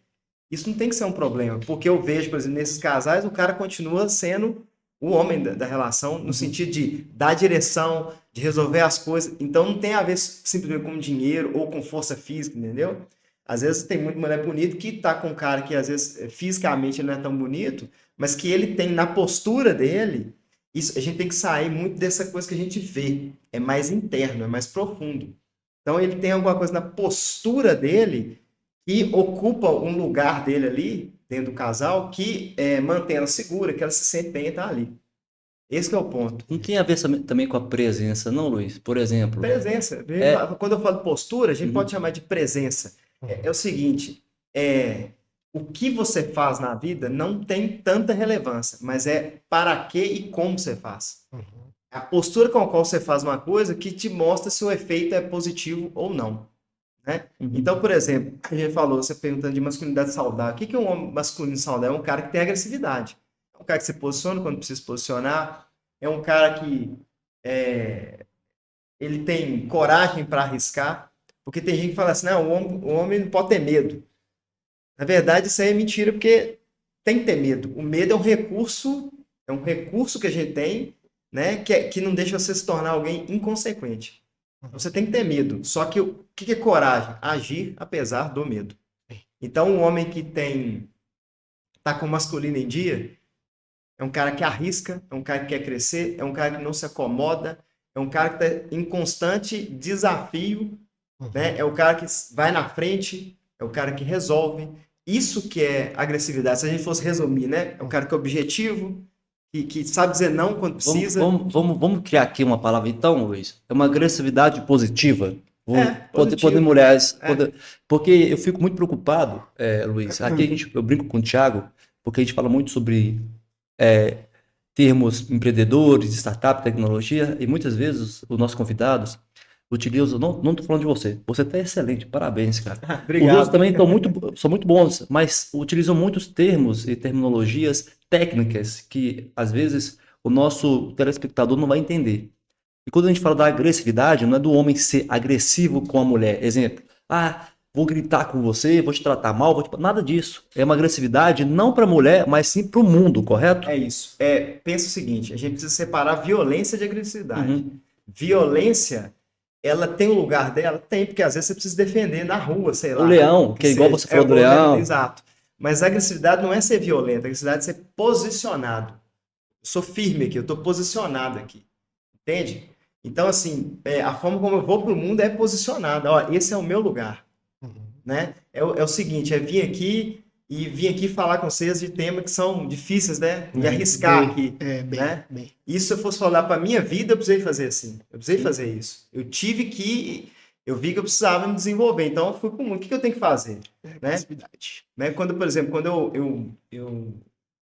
Isso não tem que ser um problema, porque eu vejo, por exemplo, nesses casais, o cara continua sendo o homem da relação, no sentido de dar direção, de resolver as coisas. Então não tem a ver simplesmente com dinheiro ou com força física, entendeu? Às vezes tem muita mulher bonita que tá com um cara que às vezes fisicamente ele não é tão bonito, mas que ele tem na postura dele, isso, a gente tem que sair muito dessa coisa que a gente vê. É mais interno, é mais profundo. Então ele tem alguma coisa na postura dele que ocupa um lugar dele ali, dentro do casal, que mantém ela segura, que ela se sente bem e tá ali. Esse que é o ponto. Não tem a ver também com a presença, não, Luiz? Por exemplo, Presença. Quando eu falo postura, a gente pode chamar de presença. É o seguinte, o que você faz na vida não tem tanta relevância, mas é para que e como você faz. A postura com a qual você faz uma coisa que te mostra se o efeito é positivo ou não. Né? Então, por exemplo, a gente falou, você perguntando de masculinidade saudável. O que é um homem masculino saudável? É um cara que tem agressividade. É um cara que se posiciona quando precisa se posicionar. É um cara que ele tem coragem para arriscar. Porque tem gente que fala assim, não, o homem não pode ter medo. Na verdade, isso aí é mentira, porque tem que ter medo. O medo é um recurso que a gente tem, né, que não deixa você se tornar alguém inconsequente. Você tem que ter medo. Só que o que é coragem? Agir apesar do medo. Então, um homem que tá com masculino em dia é um cara que arrisca, é um cara que quer crescer, é um cara que não se acomoda, é um cara que está em constante desafio, né? É o cara que vai na frente, é o cara que resolve. Isso que é agressividade. Se a gente fosse resumir, né? É um cara que é objetivo, que sabe dizer não quando precisa. Vamos criar aqui uma palavra então, Luiz. É uma agressividade positiva. Poder mulheres. Porque eu fico muito preocupado, Luiz. Aqui eu brinco com o Thiago, porque a gente fala muito sobre termos empreendedores, startup, tecnologia, e muitas vezes os nossos convidados utilizam, não estou falando de você, você está excelente, parabéns, cara. Obrigado. Os outros também são muito bons, mas utilizam muitos termos e terminologias técnicas que, às vezes, o nosso telespectador não vai entender. E quando a gente fala da agressividade, não é do homem ser agressivo com a mulher. Exemplo, vou gritar com você, vou te tratar mal, nada disso. É uma agressividade não para a mulher, mas sim para o mundo, correto? É isso. Pensa o seguinte, a gente precisa separar violência de agressividade. Violência, ela tem o lugar dela? Tem, porque às vezes você precisa defender na rua, sei lá. O leão, que é igual você falou do leão. Exato. Mas a agressividade não é ser violento, a agressividade é ser posicionado. Eu sou firme aqui, eu estou posicionado aqui. Entende? Então, assim, a forma como eu vou para o mundo é posicionada. Ó, esse é o meu lugar. Né? É o seguinte, vir aqui falar com vocês de temas que são difíceis, né? E arriscar aqui. Né? Isso, se eu fosse falar para a minha vida, eu precisei fazer assim. Eu precisei fazer isso. Eu vi que eu precisava me desenvolver. Então, eu fui com o mundo. O que eu tenho que fazer? Né? Quando, por exemplo, quando eu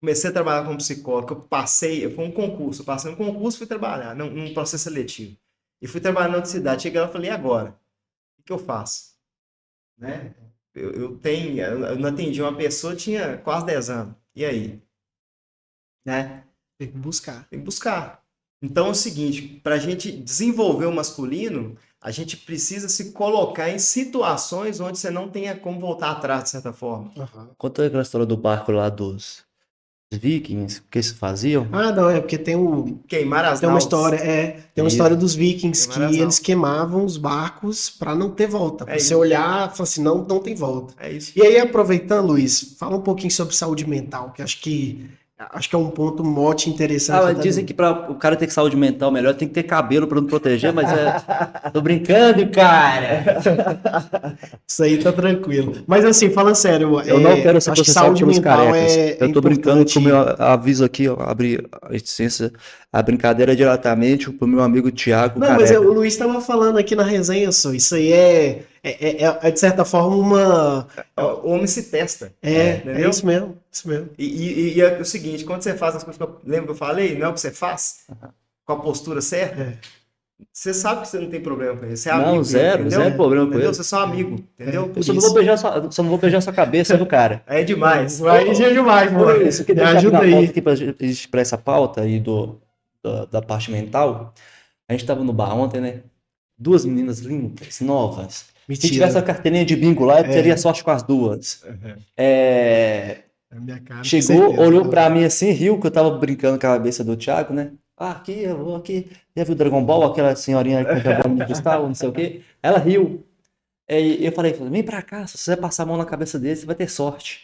comecei a trabalhar como psicólogo, foi um concurso. Eu passei no concurso e fui trabalhar num processo seletivo. E fui trabalhar na outra cidade. Cheguei lá e falei, e agora? O que eu faço? Né? Eu não atendi uma pessoa, tinha quase 10 anos. E aí? Né? Tem que buscar. Tem que buscar. Então é o seguinte, para a gente desenvolver o masculino, a gente precisa se colocar em situações onde você não tenha como voltar atrás, de certa forma. Conta aquela história do barco lá dos vikings, o que eles faziam? Não, é porque tem queimar as tem uma naus. história, tem uma história dos vikings que eles queimavam os barcos para não ter volta. Pra você olhar e falar assim, não tem volta. É isso. E aí, aproveitando, Luiz, fala um pouquinho sobre saúde mental, que acho que é um ponto mote interessante. Dizem que para o cara ter saúde mental melhor tem que ter cabelo para não proteger, mas tô brincando, cara. Isso aí tá tranquilo. Mas assim, falando sério, eu não quero ser processado pelos carecas. Eu tô brincando com o meu aviso aqui, ó, abrir a licença, a brincadeira diretamente pro meu amigo Thiago. Não, careca. mas o Luiz estava falando aqui na resenha, isso aí é de certa forma uma... O homem se testa. É isso mesmo. E é o seguinte, quando você faz as coisas que eu lembro que eu falei, não é o que você faz, com a postura certa, você sabe que você não tem problema com isso. Você é Não, amigo dele, zero, entendeu? zero problema com Entendeu? ele. Você é só amigo, entendeu? Eu só não vou beijar só não vou beijar sua cabeça do cara. É demais. Aí já é demais, Ô, mano. Luiz, eu Me queria deixar aqui ajuda na pauta aí. aqui pra essa pauta aí da parte mental. A gente tava no bar ontem, né? Duas meninas lindas, novas. Se tivesse a Mentira. carteirinha de bingo lá, eu teria sorte com as duas. É, É a minha cara, com chegou, certeza. olhou pra mim assim, riu, que eu tava brincando com a cabeça do Thiago, né? Ah, aqui, eu vou aqui. Já viu o Dragon Ball? Aquela senhorinha com a bola de cristal, não sei o quê. Ela riu. Aí eu falei, vem pra cá, se você passar a mão na cabeça dele, você vai ter sorte.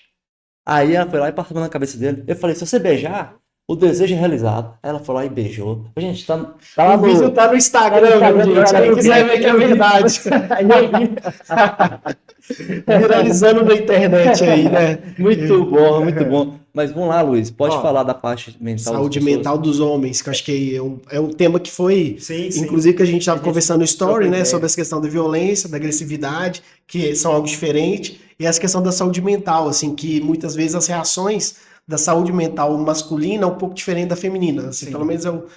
Aí ela foi lá e passou a mão na cabeça dele. Eu falei, se você beijar, o desejo é realizado. Aí ela foi lá e beijou. Gente, tá lá O vídeo no... tá no Instagram, Tá no meu Instagram, gente. Quem quiser ver que é verdade. Aí eu vi. Viralizando na internet aí, né? Muito bom, muito bom. Mas vamos lá, Luiz, pode Ó, falar da parte mental das Saúde pessoas? mental dos homens, que eu acho que é um tema que foi, sim, sim. inclusive, que a gente estava A gente conversando no story, trocou né, ideia. sobre essa questão da violência, da agressividade, que são algo diferente, e essa questão da saúde mental, assim, que muitas vezes as reações da saúde mental masculina é um pouco diferente da feminina, assim, Sim. pelo menos eu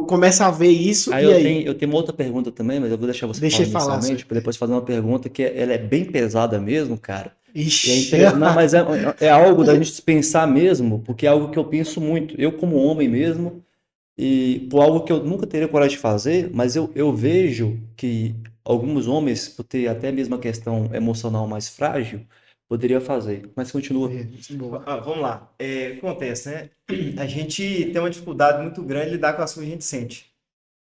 começo a ver isso, Aí e aí? eu tenho uma outra pergunta também, mas eu vou deixar você Deixa falar eu falar, inicialmente, para depois fazer uma pergunta que ela é bem pesada mesmo, cara. E é Ixi, não, mas é algo da gente pensar mesmo, porque é algo que eu penso muito. Eu, como homem mesmo, e por algo que eu nunca teria coragem de fazer, mas eu vejo que alguns homens, por ter até mesmo a questão emocional mais frágil, poderia fazer. Mas continua. boa. Vamos lá. O que acontece, né? A gente tem uma dificuldade muito grande de lidar com as coisas que a gente sente.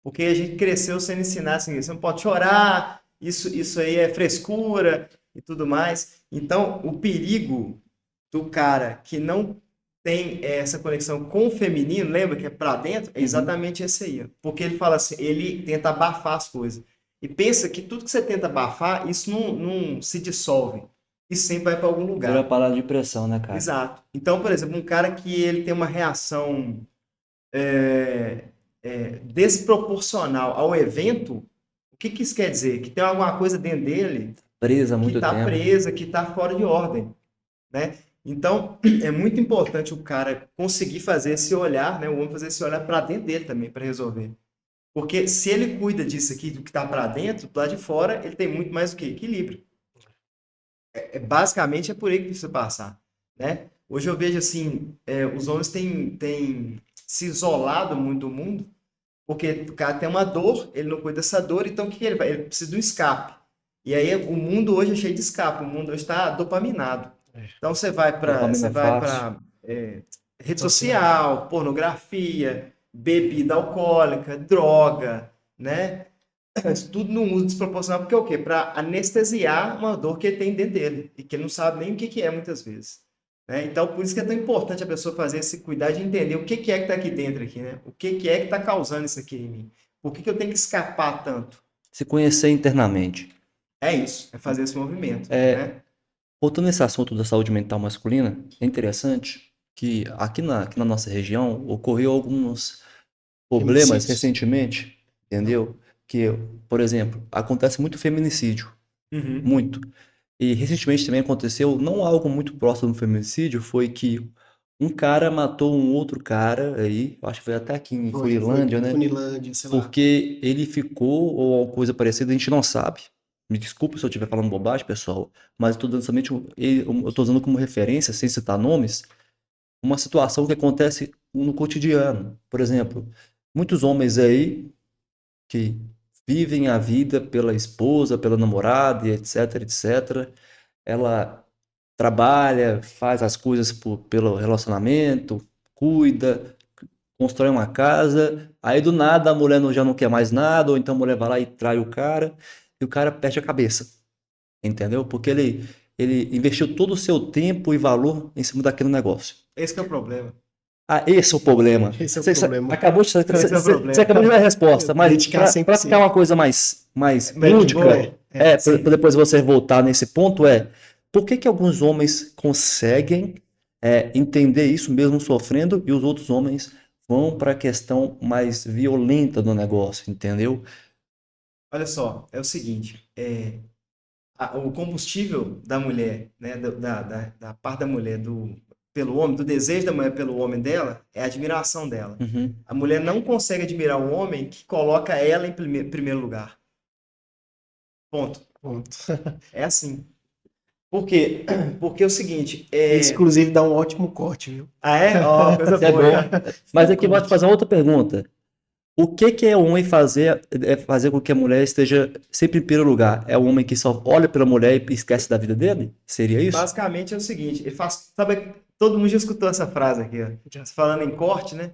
Porque a gente cresceu sendo ensinado assim, você não pode chorar, isso aí é frescura e tudo mais. Então, o perigo do cara que não tem essa conexão com o feminino, lembra que é pra dentro? É exatamente esse aí. Ó. Porque ele fala assim, ele tenta abafar as coisas. E pensa que tudo que você tenta abafar, isso não se dissolve. Isso sempre vai para algum Vira lugar. parada de pressão, né, cara? Exato. Então, por exemplo, um cara que ele tem uma reação desproporcional ao evento, o que isso quer dizer? Que tem alguma coisa dentro dele Presa há que muito está tempo. presa, que está fora de ordem, né? Então, é muito importante o cara conseguir fazer esse olhar, né? O homem fazer esse olhar para dentro dele também, para resolver. Porque se ele cuida disso aqui, do que está para dentro, do lado de fora, ele tem muito mais o quê? Equilíbrio. Basicamente, é por aí que precisa passar, né? Hoje eu vejo, assim, os homens têm se isolado muito do mundo, porque o cara tem uma dor, ele não cuida dessa dor, então o que ele vai? Ele precisa de um escape. E aí o mundo hoje é cheio de escape, o mundo hoje está dopaminado. Então você vai para Dopamina fácil. rede social, pornografia, bebida alcoólica, droga, né? Isso tudo num uso desproporcional, porque é o quê? Para anestesiar uma dor que ele tem dentro dele e que ele não sabe nem o que é muitas vezes. Né? Então, por isso que é tão importante a pessoa fazer esse cuidado de entender o que é que está aqui dentro, aqui, né? O que é que está causando isso aqui em mim? Por que eu tenho que escapar tanto? Se conhecer internamente. É isso, é fazer esse movimento, né? Voltando nesse assunto da saúde mental masculina, é interessante que aqui na nossa região ocorreu alguns problemas Feminicídios. recentemente, entendeu? Que, por exemplo, acontece muito feminicídio, Uhum. muito. E recentemente também aconteceu, não algo muito próximo do feminicídio, foi que um cara matou um outro cara aí, acho que foi até aqui em Foi Furilândia, né? Funilândia, sei lá. Porque ele ficou, ou alguma coisa parecida, a gente não sabe. Me desculpe se eu estiver falando bobagem, pessoal, mas eu estou dando somente, eu estou usando como referência, sem citar nomes, uma situação que acontece no cotidiano. Por exemplo, muitos homens aí que vivem a vida pela esposa, pela namorada, e etc, etc. Ela trabalha, faz as coisas pelo relacionamento, cuida, constrói uma casa, aí do nada a mulher já não quer mais nada, ou então a mulher vai lá e trai o cara, e o cara perde a cabeça, entendeu? Porque ele investiu todo o seu tempo e valor em cima daquele negócio. Esse que é o problema. Ah, esse é o problema. Esse é o Você problema. acabou de, Esse é o problema. você acabou de dar a resposta, mas Dedicar para 100%. ficar uma coisa mais Mas lúdica, para sim. depois você voltar nesse ponto, por que que alguns homens conseguem entender isso mesmo sofrendo e os outros homens vão para a questão mais violenta do negócio, entendeu? Olha só, é o seguinte, o combustível da mulher, né, da parte da mulher, pelo homem, do desejo da mulher pelo homem dela, é a admiração dela. Uhum. A mulher não consegue admirar um homem que coloca ela em primeiro lugar. Ponto. Ponto. É assim. Por quê? Porque é o seguinte. Esse, inclusive, dá um ótimo corte, viu? Ah, é? Ó, coisa Isso é boa. bom. Né? Mas aqui eu vou te fazer uma outra pergunta. O que é o homem fazer, fazer com que a mulher esteja sempre em primeiro lugar? É o homem que só olha pela mulher e esquece da vida dele? Seria isso? Basicamente é o seguinte, ele faz, sabe, todo mundo já escutou essa frase aqui, ó. Falando em corte, né?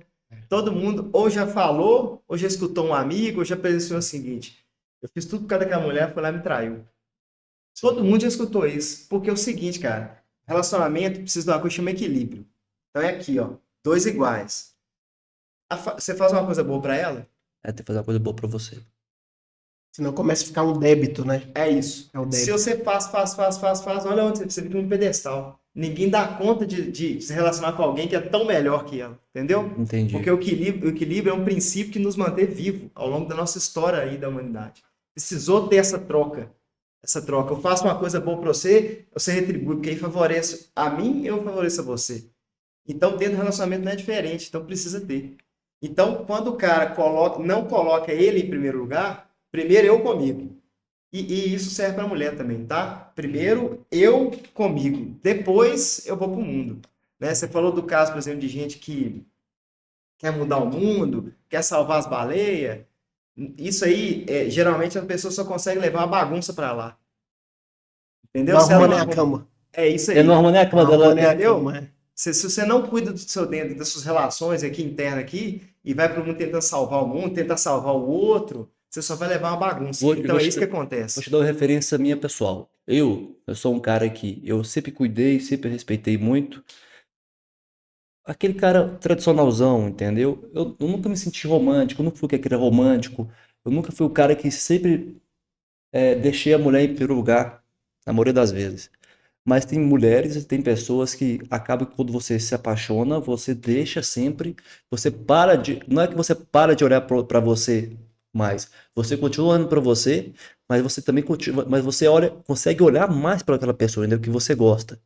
Todo mundo ou já falou, ou já escutou um amigo, ou já presenciou o seguinte: eu fiz tudo por causa daquela mulher, foi lá e me traiu. Todo mundo já escutou isso, porque é o seguinte, cara, relacionamento precisa de uma coisa que chama equilíbrio. Então é aqui, ó, dois iguais. Você faz uma coisa boa pra ela? É ter que fazer uma coisa boa pra você. Senão começa a ficar um débito, né? É isso. É o Se débito. você faz, olha onde você fica num pedestal. Ninguém dá conta de se relacionar com alguém que é tão melhor que ela, entendeu? Entendi. Porque o equilíbrio é um princípio que nos mantém vivo ao longo da nossa história aí da humanidade. Precisou ter essa troca. Essa troca. Eu faço uma coisa boa para você, você retribui, porque aí favorece a mim, eu favoreço a você. Então, dentro do relacionamento não é diferente, então precisa ter. Então, quando o cara não coloca ele em primeiro lugar, primeiro eu comigo. E isso serve para a mulher também, tá? Primeiro eu comigo, depois eu vou para o mundo. Né? Você falou do caso, por exemplo, de gente que quer mudar o mundo, quer salvar as baleias. Isso aí, geralmente a pessoa só consegue levar uma bagunça para lá. Entendeu? Não Se ela arruma não nem a cama. É isso aí. É normal, né? A cama Não dela. arruma nem a entendeu? cama, é. Se você não cuida do seu dentro, das suas relações aqui internas aqui, e vai para o mundo tentando salvar o mundo, tentar salvar o outro, você só vai levar uma bagunça. Então é isso que Vou acontece. te dar uma referência minha pessoal. Eu sou um cara que eu sempre cuidei, sempre respeitei muito. Aquele cara tradicionalzão, entendeu? Eu nunca me senti romântico, eu nunca fui aquele romântico. Eu nunca fui o cara que sempre deixei a mulher em primeiro lugar, na maioria das vezes. Mas tem mulheres e tem pessoas que acabam que quando você se apaixona, você deixa sempre, você para de, não é que você para de olhar para você mais, você continua olhando para você, mas você também continua, mas você olha, consegue olhar mais para aquela pessoa, entendeu? Que você gosta.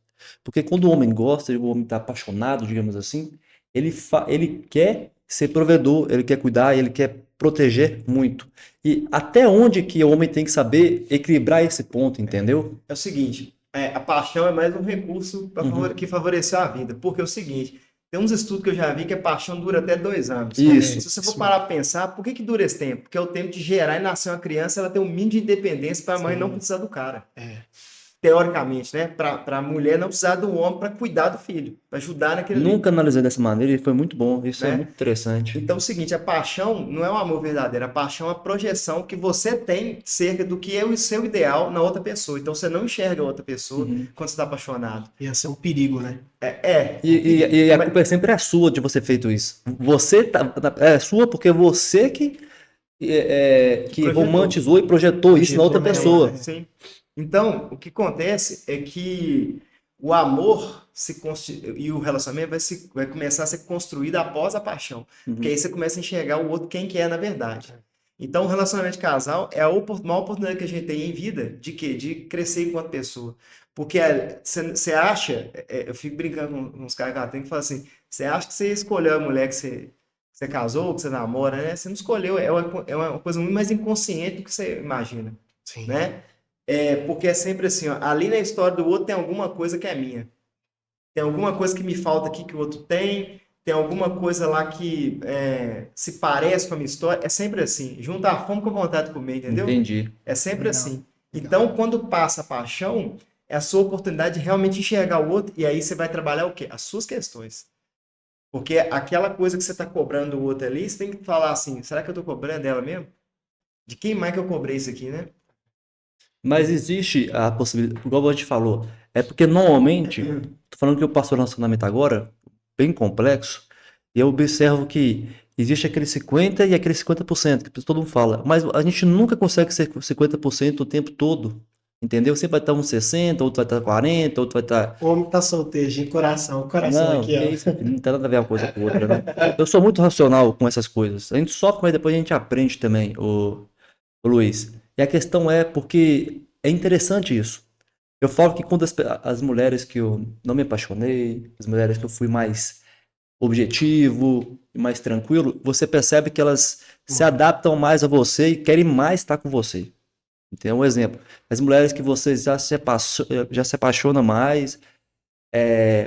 Porque quando o homem gosta, o homem está apaixonado, digamos assim, ele quer ser provedor, ele quer cuidar, ele quer proteger muito. E até onde que o homem tem que saber equilibrar esse ponto, entendeu? É o seguinte, a paixão é mais um recurso que favoreceu a vida. Porque é o seguinte, tem uns estudos que eu já vi que a paixão dura até 2 anos. Isso. Se você for parar para pensar, por que dura esse tempo? Porque é o tempo de gerar e nascer uma criança, ela tem um mínimo de independência para a mãe não precisar do cara. Teoricamente, né? Para a mulher não precisar do homem para cuidar do filho, para ajudar naquele Nunca analisei dessa maneira e foi muito bom. Isso é Né? muito interessante. Então é o seguinte, a paixão não é um amor verdadeiro, a paixão é a projeção que você tem cerca do que é o seu ideal na outra pessoa. Então você não enxerga a outra pessoa quando você está apaixonado. Ia ser um perigo, né? E a culpa é sempre a sua de você ter feito isso. Você é sua porque você que Projetou. romantizou e projetou isso na outra Projetou pessoa. nela, Sim. Então, o que acontece é que o amor e o relacionamento vai começar a ser construído após a paixão. Porque aí você começa a enxergar o outro quem que é na verdade. Então, o relacionamento de casal é a maior oportunidade que a gente tem em vida de quê? De crescer enquanto pessoa. Porque você acha, eu fico brincando com uns caras que eu tenho que falar assim, você acha que você escolheu a mulher que você casou, que você namora, né? Você não escolheu, é uma coisa muito mais inconsciente do que você imagina, Sim. né? Porque é sempre assim, ó, ali na história do outro tem alguma coisa que é minha. Tem alguma coisa que me falta aqui que o outro tem alguma coisa lá que se parece com a minha história. É sempre assim, junta a fome com a vontade de comer, entendeu? Entendi. É sempre Legal. assim. Então, quando passa a paixão, é a sua oportunidade de realmente enxergar o outro, e aí você vai trabalhar o quê? As suas questões. Porque aquela coisa que você está cobrando do outro ali, você tem que falar assim, será que eu estou cobrando dela mesmo? De quem mais que eu cobrei isso aqui, né? Mas existe a possibilidade, igual a gente falou, é porque normalmente, tô falando que eu passo o relacionamento agora, bem complexo, e eu observo que existe aquele 50% e aquele 50%, que todo mundo fala, mas a gente nunca consegue ser 50% o tempo todo, entendeu? Sempre vai estar uns 60%, outro vai estar 40%, outro vai estar... O homem tá solteiro, de coração. Coração Não, aqui, que ó. isso, filho, não tem nada a ver uma coisa com a outra, né? Eu sou muito racional com essas coisas. A gente sofre, mas depois a gente aprende também, o Luiz. E a questão é porque é interessante isso. Eu falo que quando as mulheres que eu não me apaixonei, as mulheres que eu fui mais objetivo e mais tranquilo, você percebe que elas se adaptam mais a você e querem mais estar com você. Então, um exemplo, as mulheres que você já se apaixona mais,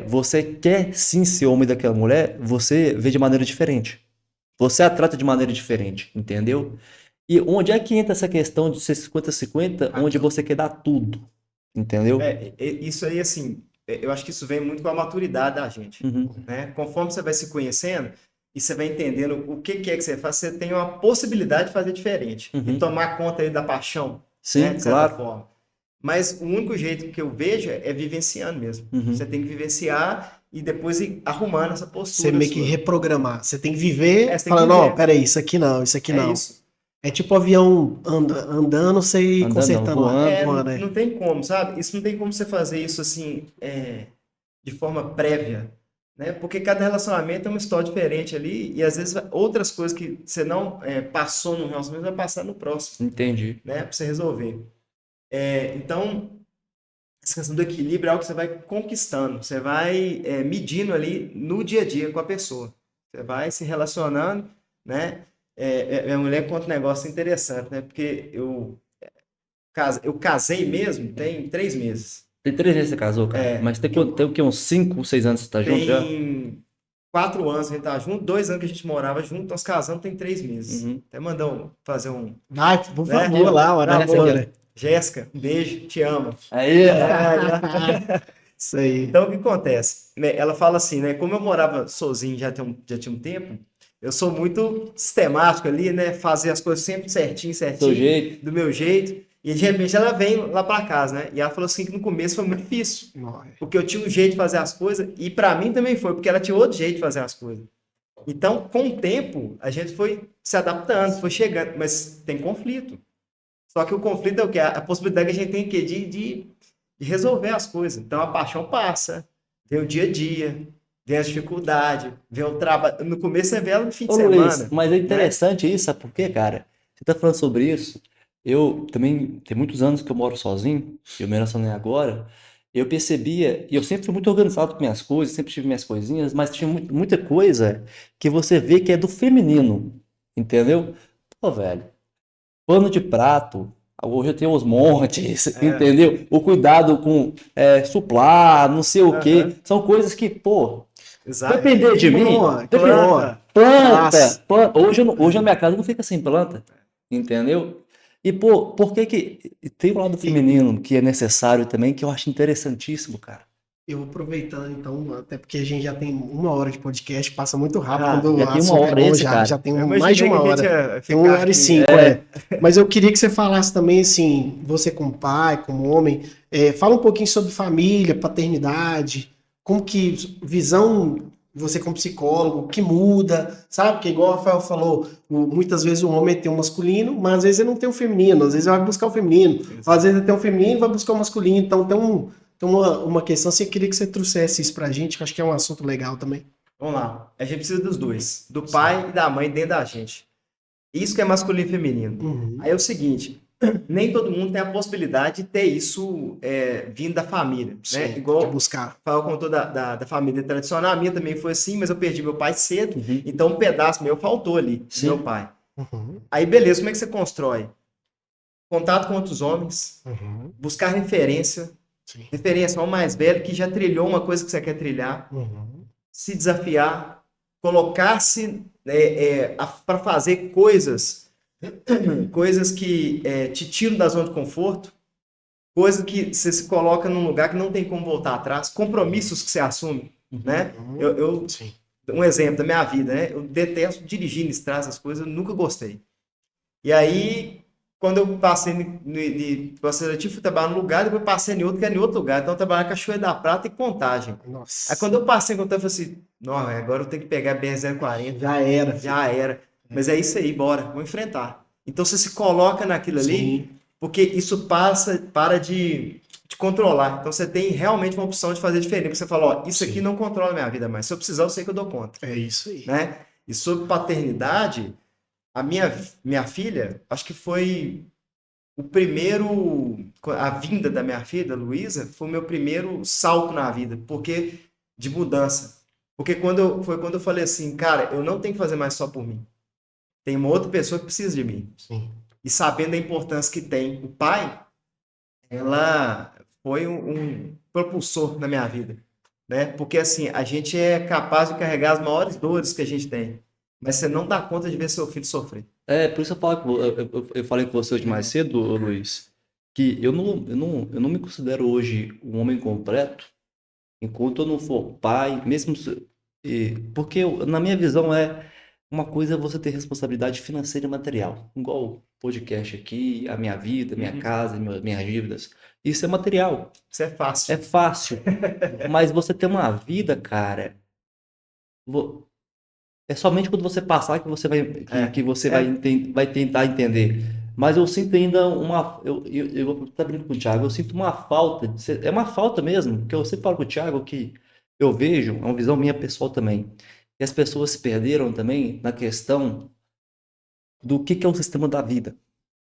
você quer sim ser homem daquela mulher, você vê de maneira diferente. Você a trata de maneira diferente, entendeu? E onde é que entra essa questão de ser 50-50, onde você quer dar tudo, entendeu? Isso aí, assim, eu acho que isso vem muito com a maturidade da gente, Uhum, né? Conforme você vai se conhecendo e você vai entendendo o que é que você faz, você tem uma possibilidade de fazer diferente e uhum. tomar conta aí da paixão, né? Sim, De certa claro. forma. Mas o único jeito que eu vejo é vivenciando mesmo. Uhum. Você tem que vivenciar e depois ir arrumando essa Você postura meio que sua. reprogramar. Você tem que viver Você tem que falando, ó, viver. peraí, isso aqui não, isso aqui É não. isso. É tipo avião andando, você ir Andando, não, consertando lá. voando. Voando, Não tem como, sabe? Isso não tem como você fazer isso assim, de forma prévia, né? Porque cada relacionamento é uma história diferente ali e às vezes outras coisas que você não passou no relacionamento vai passar no próximo, Entendi. né? Pra você resolver. Então, essa questão do equilíbrio é algo que você vai conquistando, você vai medindo ali no dia a dia com a pessoa. Você vai se relacionando, né? Minha mulher conta um negócio interessante, né? Porque eu casei mesmo tem 3 meses. Tem 3 meses que você casou, cara. É, Mas tem, que eu tem o quê? Uns 5, 6 anos que você tá junto já? Tem 4 anos que a gente tá junto, 2 anos que a gente morava junto, nós casamos tem 3 meses. Uhum. Até mandar fazer um, Vai, por né? favor, lá, hora Merece boa, aqui, né? Jéssica, um beijo, te amo. Aí, Isso aí. Então, o que acontece? Né, ela fala assim, né? Como eu morava sozinho já tinha um tempo, eu sou muito sistemático ali, né? Fazer as coisas sempre certinho, seu certinho, jeito. do meu jeito. E de repente ela vem lá pra casa, né? E ela falou assim que no começo foi muito difícil. Porque eu tinha um jeito de fazer as coisas, e pra mim também foi, porque ela tinha outro jeito de fazer as coisas. Então, com o tempo, a gente foi se adaptando, foi chegando, mas tem conflito. Só que o conflito é o quê? A possibilidade que a gente tem que de resolver as coisas. Então, a paixão passa, vem o dia a dia, vem as dificuldades, vem o trabalho. No começo você vê ela no fim de Ô Luiz, semana, mas é né? interessante isso, sabe por quê, cara? Você tá falando sobre isso. Eu também, tem muitos anos que eu moro sozinho, eu me relacionei agora. Eu percebia, e eu sempre fui muito organizado com minhas coisas, sempre tive minhas coisinhas, mas tinha muita coisa que você vê que é do feminino, entendeu? Pô, velho, pano de prato, hoje eu tenho os montes, É, entendeu? O cuidado com suplar, não sei o quê. aham, São coisas que, pô, exato. depender de Que mim, bom, que bom. Planta. planta, Nossa. planta. Hoje na minha casa não fica sem planta, entendeu? E, pô, por que que tem um lado E feminino que é necessário também, que eu acho interessantíssimo, cara. eu aproveitando, então, até porque a gente já tem 1 hora de podcast, passa muito rápido Ah, quando o Já tem uma assunto é hora bom, esse, já cara. tem eu mais de imaginei que uma a gente hora. ia Tem ficar 1 hora e 5, aqui. é. Mas eu queria que você falasse também, assim, você como pai, como homem, fala um pouquinho sobre família, paternidade, como que visão, você como psicólogo, o que muda, sabe? Porque igual o Rafael falou, muitas vezes o homem tem o masculino, mas às vezes ele não tem o feminino, às vezes ele vai buscar o feminino, às vezes ele tem o feminino e vai buscar o masculino, então tem uma questão assim, eu queria que você trouxesse isso pra gente, que eu acho que é um assunto legal também. Vamos lá. A gente precisa dos dois, do pai e da mãe dentro da gente. Isso que é masculino e feminino. Uhum. Aí é o seguinte, nem todo mundo tem a possibilidade de ter isso vindo da família, né? Sim, de Igual buscar. Fala contou da família tradicional, a minha também foi assim, mas eu perdi meu pai cedo, Uhum. então um pedaço meu faltou ali, do meu Sim. pai. Uhum. Aí beleza, como é que você constrói? Contato com outros homens, Uhum. buscar referência, Sim. referência ao mais velho que já trilhou uma coisa que você quer trilhar, Uhum. se desafiar, colocar-se para fazer coisas que te tiram da zona de conforto, coisas que você se coloca num lugar que não tem como voltar atrás, compromissos que você assume, né? Sim. Um exemplo da minha vida, né? Eu detesto dirigir em estrada, essas coisas, eu nunca gostei. E aí, quando eu passei no processo seletivo, fui trabalhar num lugar, depois passei em outro, que era em outro lugar. Então, eu trabalhava com Cachoeira da Prata e Contagem. Aí, Nossa. quando eu passei em Contagem, eu falei assim, não, agora eu tenho que pegar a BR-040. Já era. Já era. Mas é isso aí, bora, vou enfrentar. Então, você se coloca naquilo ali, Sim. porque isso para de controlar. Então, você tem realmente uma opção de fazer diferente. Porque você fala, ó, isso aqui Sim. não controla a minha vida mais. Se eu precisar, eu sei que eu dou conta, É isso aí. né? E sobre paternidade, a minha filha, acho que foi a vinda da minha filha, Luísa, foi o meu primeiro salto na vida, porque de mudança. Porque foi quando eu falei assim, cara, eu não tenho que fazer mais só por mim. Tem uma outra pessoa que precisa de mim. Sim. E sabendo a importância que tem o pai, ela foi um propulsor na minha vida, né? Porque assim, a gente é capaz de carregar as maiores dores que a gente tem, mas você não dá conta de ver seu filho sofrer. Por isso eu falei com você hoje mais cedo, ô Luiz, que eu não me considero hoje um homem completo enquanto eu não for pai, porque na minha visão uma coisa é você ter responsabilidade financeira e material, igual o podcast aqui, a minha vida, minha casa, minhas dívidas. Isso é material, Isso é fácil. é fácil. Mas você ter uma vida, cara, é somente quando você passar que você que você vai tentar entender. Mas eu sinto ainda eu vou estar brincando com o Thiago, eu sinto uma falta, é uma falta mesmo, que eu sempre falo com o Thiago que eu vejo, é uma visão minha pessoal também, que as pessoas se perderam também na questão do que é o sistema da vida.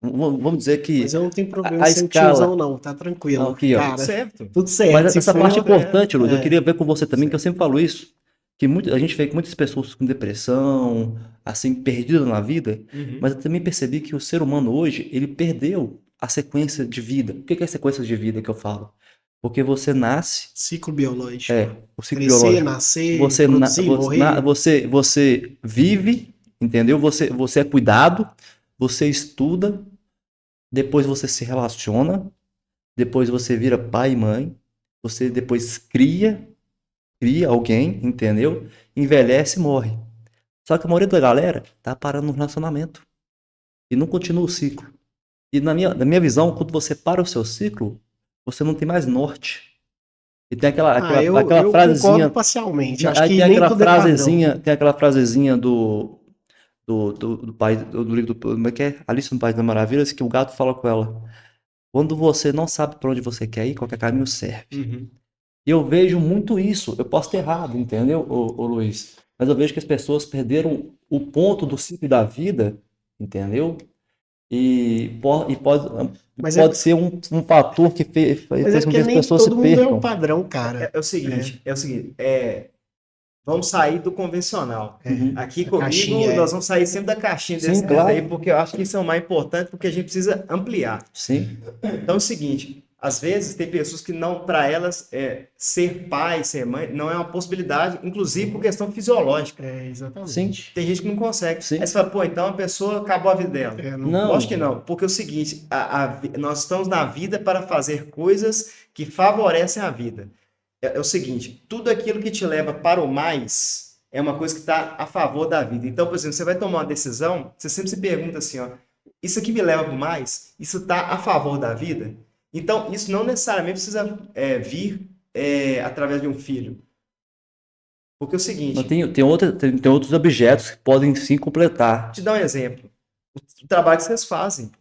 Vamos dizer que Mas eu não tenho problema a sem tiozão, escala. não, tá tranquilo. Aqui, ó. Cara, Certo. tudo certo. Mas Se essa for, parte é importante, Luiz, eu queria ver com você também, Certo. que eu sempre falo isso, que a gente vê que muitas pessoas com depressão, assim, perdidas na vida, mas eu também percebi que o ser humano hoje, ele perdeu a sequência de vida. O que é a sequência de vida que eu falo? Porque você nasce, ciclo biológico. o ciclo Crescer, biológico. nascer, Você, produzir, morrer. você vive, entendeu? Você é cuidado, você estuda, depois você se relaciona, depois você vira pai e mãe, você depois cria alguém, entendeu? Envelhece e morre. Só que a maioria da galera tá parando no relacionamento e não continua o ciclo. E na minha visão, quando você para o seu ciclo, você não tem mais norte. E tem Eu aquela concordo frasezinha, parcialmente. Acho aí que nem tudo é padrão. tem aquela frasezinha do pai, do livro como é que é? Alice no País das Maravilhas, que o gato fala com ela. Quando você não sabe para onde você quer ir, qualquer caminho serve. E eu vejo muito isso. Eu posso ter errado, entendeu, ô Luiz? Mas eu vejo que as pessoas perderam o ponto do ciclo da vida, entendeu? E Mas pode ser um fator que mas é fez com que porque as nem pessoas se todo mundo é o percam. padrão, É, cara. o seguinte, vamos sair do convencional. Uhum. Aqui A comigo, caixinha nós vamos sair sempre da caixinha Sim, desse claro. aí, porque eu acho que isso é o mais importante, porque a gente precisa ampliar. Sim, Então é o seguinte, às vezes tem pessoas que não, para elas, ser pai, ser mãe, não é uma possibilidade, inclusive por questão fisiológica. Exatamente. sim, Tem gente que não consegue. sim. Aí você fala, pô, então a pessoa acabou a vida dela. Não, Lógico que não, porque é o seguinte, nós estamos na vida para fazer coisas que favorecem a vida. É o seguinte, tudo aquilo que te leva para o mais é uma coisa que está a favor da vida. Então, por exemplo, você vai tomar uma decisão, você sempre se pergunta assim, ó, isso aqui me leva para o mais? Isso está a favor da vida? Então, isso não necessariamente precisa vir através de um filho. Porque é o mas seguinte, tem outros objetos que podem sim completar. vou te dar um exemplo. O trabalho que vocês fazem.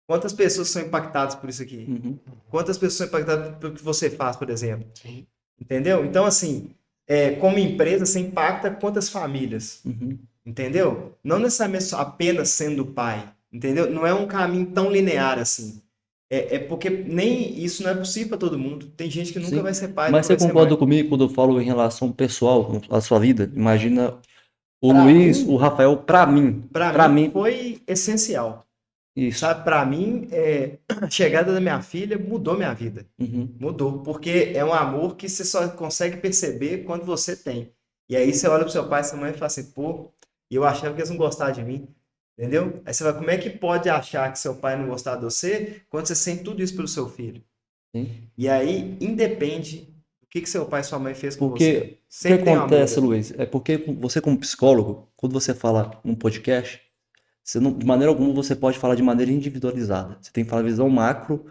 Quantas pessoas são impactadas por isso aqui? Uhum. Quantas pessoas são impactadas pelo que você faz, por exemplo? Sim. Entendeu? Então, assim, como empresa, você impacta quantas famílias? Uhum. Entendeu? Não necessariamente apenas sendo pai. Entendeu? Não é um caminho tão linear assim. Porque nem isso não é possível para todo mundo. Tem gente que nunca Sim. vai ser pai, Mas nunca você vai ser concorda mãe. comigo quando eu falo em relação pessoal, à sua vida? Imagina o Pra Luiz, mim, o Rafael, pra mim. para mim foi essencial. Isso. Sabe, para mim, a chegada da minha filha mudou minha vida. Uhum. Mudou, porque é um amor que você só consegue perceber quando você tem. E aí você olha pro seu pai e sua mãe e fala assim, pô, e eu achava que eles não gostavam de mim. Entendeu? Aí você vai, como é que pode achar que seu pai não gostar de você quando você sente tudo isso pelo seu filho? Sim. E aí, independe do que seu pai e sua mãe fez com Porque você. o que Sempre tem um amor. acontece, Luiz, é porque você como psicólogo, quando você fala num podcast, você não, de maneira alguma você pode falar de maneira individualizada. Você tem que falar visão macro,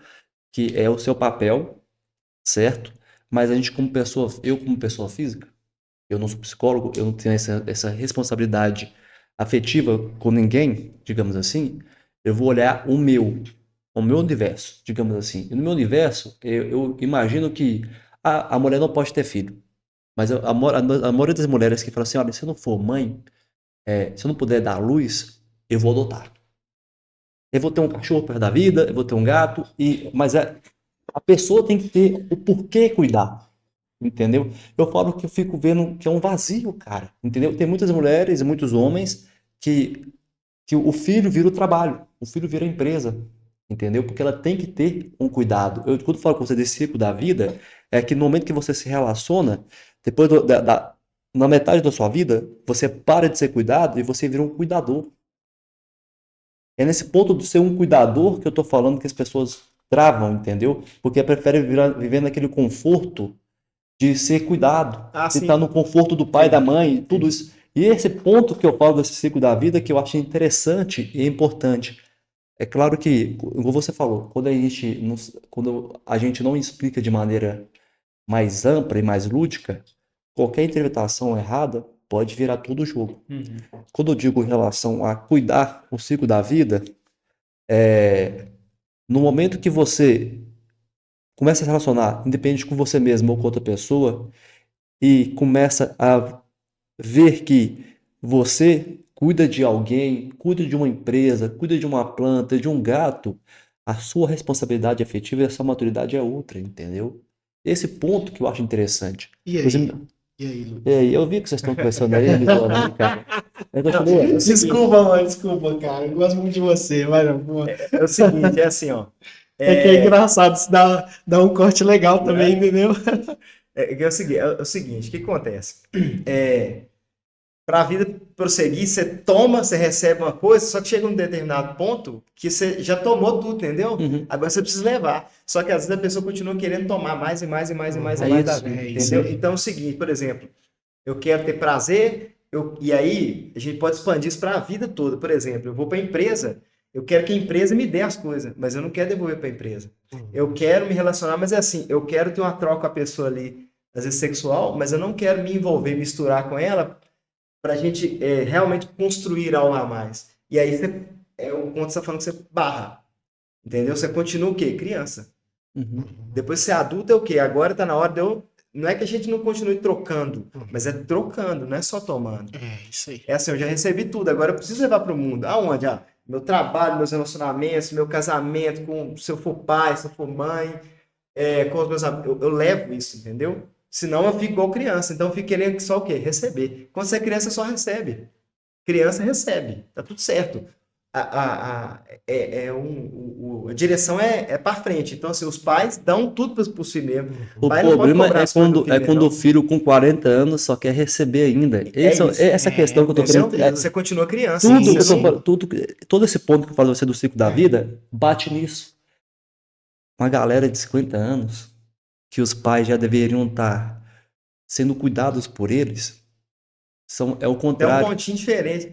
que é o seu papel, certo? Mas a gente eu como pessoa física, eu não sou psicólogo, eu não tenho essa responsabilidade afetiva com ninguém, digamos assim, eu vou olhar o meu universo, digamos assim. E no meu universo, eu imagino que a mulher não pode ter filho. Mas a maioria das mulheres que falam assim, olha, se eu não for mãe, se eu não puder dar luz, eu vou adotar. eu vou ter um cachorro perto da vida, eu vou ter um gato, mas a pessoa tem que ter o porquê cuidar, entendeu? Eu falo que eu fico vendo que é um vazio, cara, entendeu? Tem muitas mulheres e muitos homens que o filho vira o trabalho, o filho vira a empresa, entendeu? Porque ela tem que ter um cuidado. Quando eu falo com você desse ciclo da vida, é que no momento que você se relaciona, depois na metade da sua vida, você para de ser cuidado e você vira um cuidador. É nesse ponto de ser um cuidador que eu tô falando que as pessoas travam, entendeu? Porque preferem viver naquele conforto de ser cuidado, Ah, de estar sim. no conforto do pai, da mãe, tudo isso. E esse ponto que eu falo desse ciclo da vida que eu acho interessante e importante. É claro que, como você falou, quando a gente não explica de maneira mais ampla e mais lúdica, qualquer interpretação errada pode virar todo o jogo. Uhum. Quando eu digo em relação a cuidar o ciclo da vida, no momento que você começa a se relacionar, independente com você mesmo ou com outra pessoa, e começa a ver que você cuida de alguém, cuida de uma empresa, cuida de uma planta, de um gato, a sua responsabilidade afetiva e a sua maturidade é outra, entendeu? Esse ponto que eu acho interessante. E Inclusive, aí? E aí, Lu? eu vi que vocês estão conversando aí, me zoando aí, cara. Mas continua. Desculpa, mano, desculpa, cara. Eu gosto muito de você, vai não. Pô. É o seguinte, é assim, ó. É que é engraçado, isso dá um corte legal também, Né? entendeu? É o seguinte, o que acontece? Para a vida prosseguir, você toma, você recebe uma coisa, só que chega um determinado ponto que você já tomou tudo, entendeu? Uhum. Agora você precisa levar. Só que às vezes a pessoa continua querendo tomar mais e mais e mais e mais É e mais da isso, vida, é isso entendeu? aí. Então é o seguinte, por exemplo, eu quero ter prazer, e aí a gente pode expandir isso para a vida toda. Por exemplo, eu vou para a empresa, eu quero que a empresa me dê as coisas, mas eu não quero devolver para a empresa. Eu quero me relacionar, mas é assim, eu quero ter uma troca com a pessoa ali, às vezes sexual, mas eu não quero me envolver, misturar com ela para a gente realmente construir algo a mais. E aí o ponto que você está falando que você barra, entendeu? Você continua o quê? Criança. Uhum. Depois você é adulto é o quê? Agora está na hora de eu... Não é que a gente não continue trocando, mas é trocando, não é só tomando. É isso aí. É assim, eu já recebi tudo, agora eu preciso levar para o mundo. Aonde? Meu trabalho, meus relacionamentos, meu casamento, se eu for pai, se eu for mãe, com os meus amigos. Eu levo isso, entendeu? Senão eu fico igual criança. Então eu fico querendo só o quê? Receber. Quando você é criança, só recebe. Criança recebe. Tá tudo certo. A direção é para frente. Então, assim, os pais dão tudo para o filho mesmo. O pai não pode problema cobrar é as coisas do quando, filho é dele, quando não. o filho com 40 anos só quer receber ainda. isso. Essa questão que eu tô Entendeu? querendo. Você continua criança. Tudo, Sim, eu tô sim. falando- todo esse ponto que eu falo você do ciclo da vida bate nisso. Uma galera de 50 anos que os pais já deveriam estar sendo cuidados por eles, é o Tem um contrário. pontinho diferente. Sim,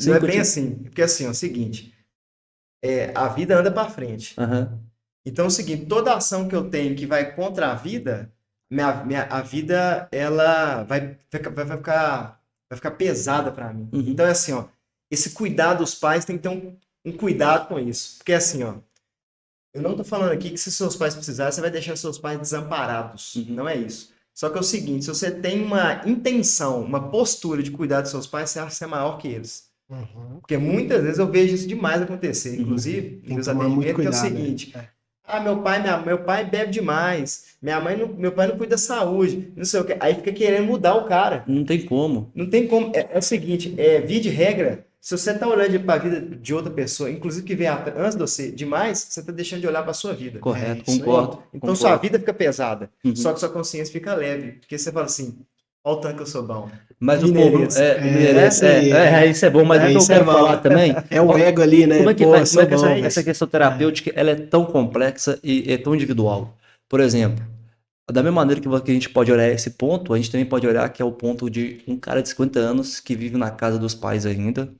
Não é bem continua. assim. Porque assim, é o seguinte. A vida anda para frente. Aham. Então é o seguinte, toda ação que eu tenho que vai contra a vida, a vida ela vai ficar pesada para mim. Uhum. Então é assim, ó, esse cuidado dos pais tem que ter um cuidado com isso. Porque assim, ó, eu não tô falando aqui que se seus pais precisarem, você vai deixar seus pais desamparados. Uhum. Não é isso. Só que é o seguinte, se você tem uma intenção, uma postura de cuidar dos seus pais, você acha que você é maior que eles. Uhum. Porque muitas vezes eu vejo isso demais acontecer, Uhum. inclusive, Tem que nos tomar muito atendimentos, que é o cuidado, seguinte, né? meu pai bebe demais, meu pai não cuida da saúde, não sei o que, aí fica querendo mudar o cara. Não tem como. Não tem como, é o seguinte, via de regra, se você tá olhando para a vida de outra pessoa, inclusive que vem antes de você demais, você tá deixando de olhar para sua vida. Correto, isso aí. concordo. Então sua vida fica pesada, Uhum. só que sua consciência fica leve, porque você fala assim, olha o tanto que eu sou bom. Mas o Mineirês. povo. Mineirês, isso aí, isso é bom, mas o que eu isso é quero bom. falar também. É o ego ali, né? Como é que, Pô, como sou é que bom, essa velho. questão terapêutica ela é tão complexa e é tão individual? Por exemplo, da mesma maneira que a gente pode olhar esse ponto, a gente também pode olhar que é o ponto de um cara de 50 anos que vive na casa dos pais ainda,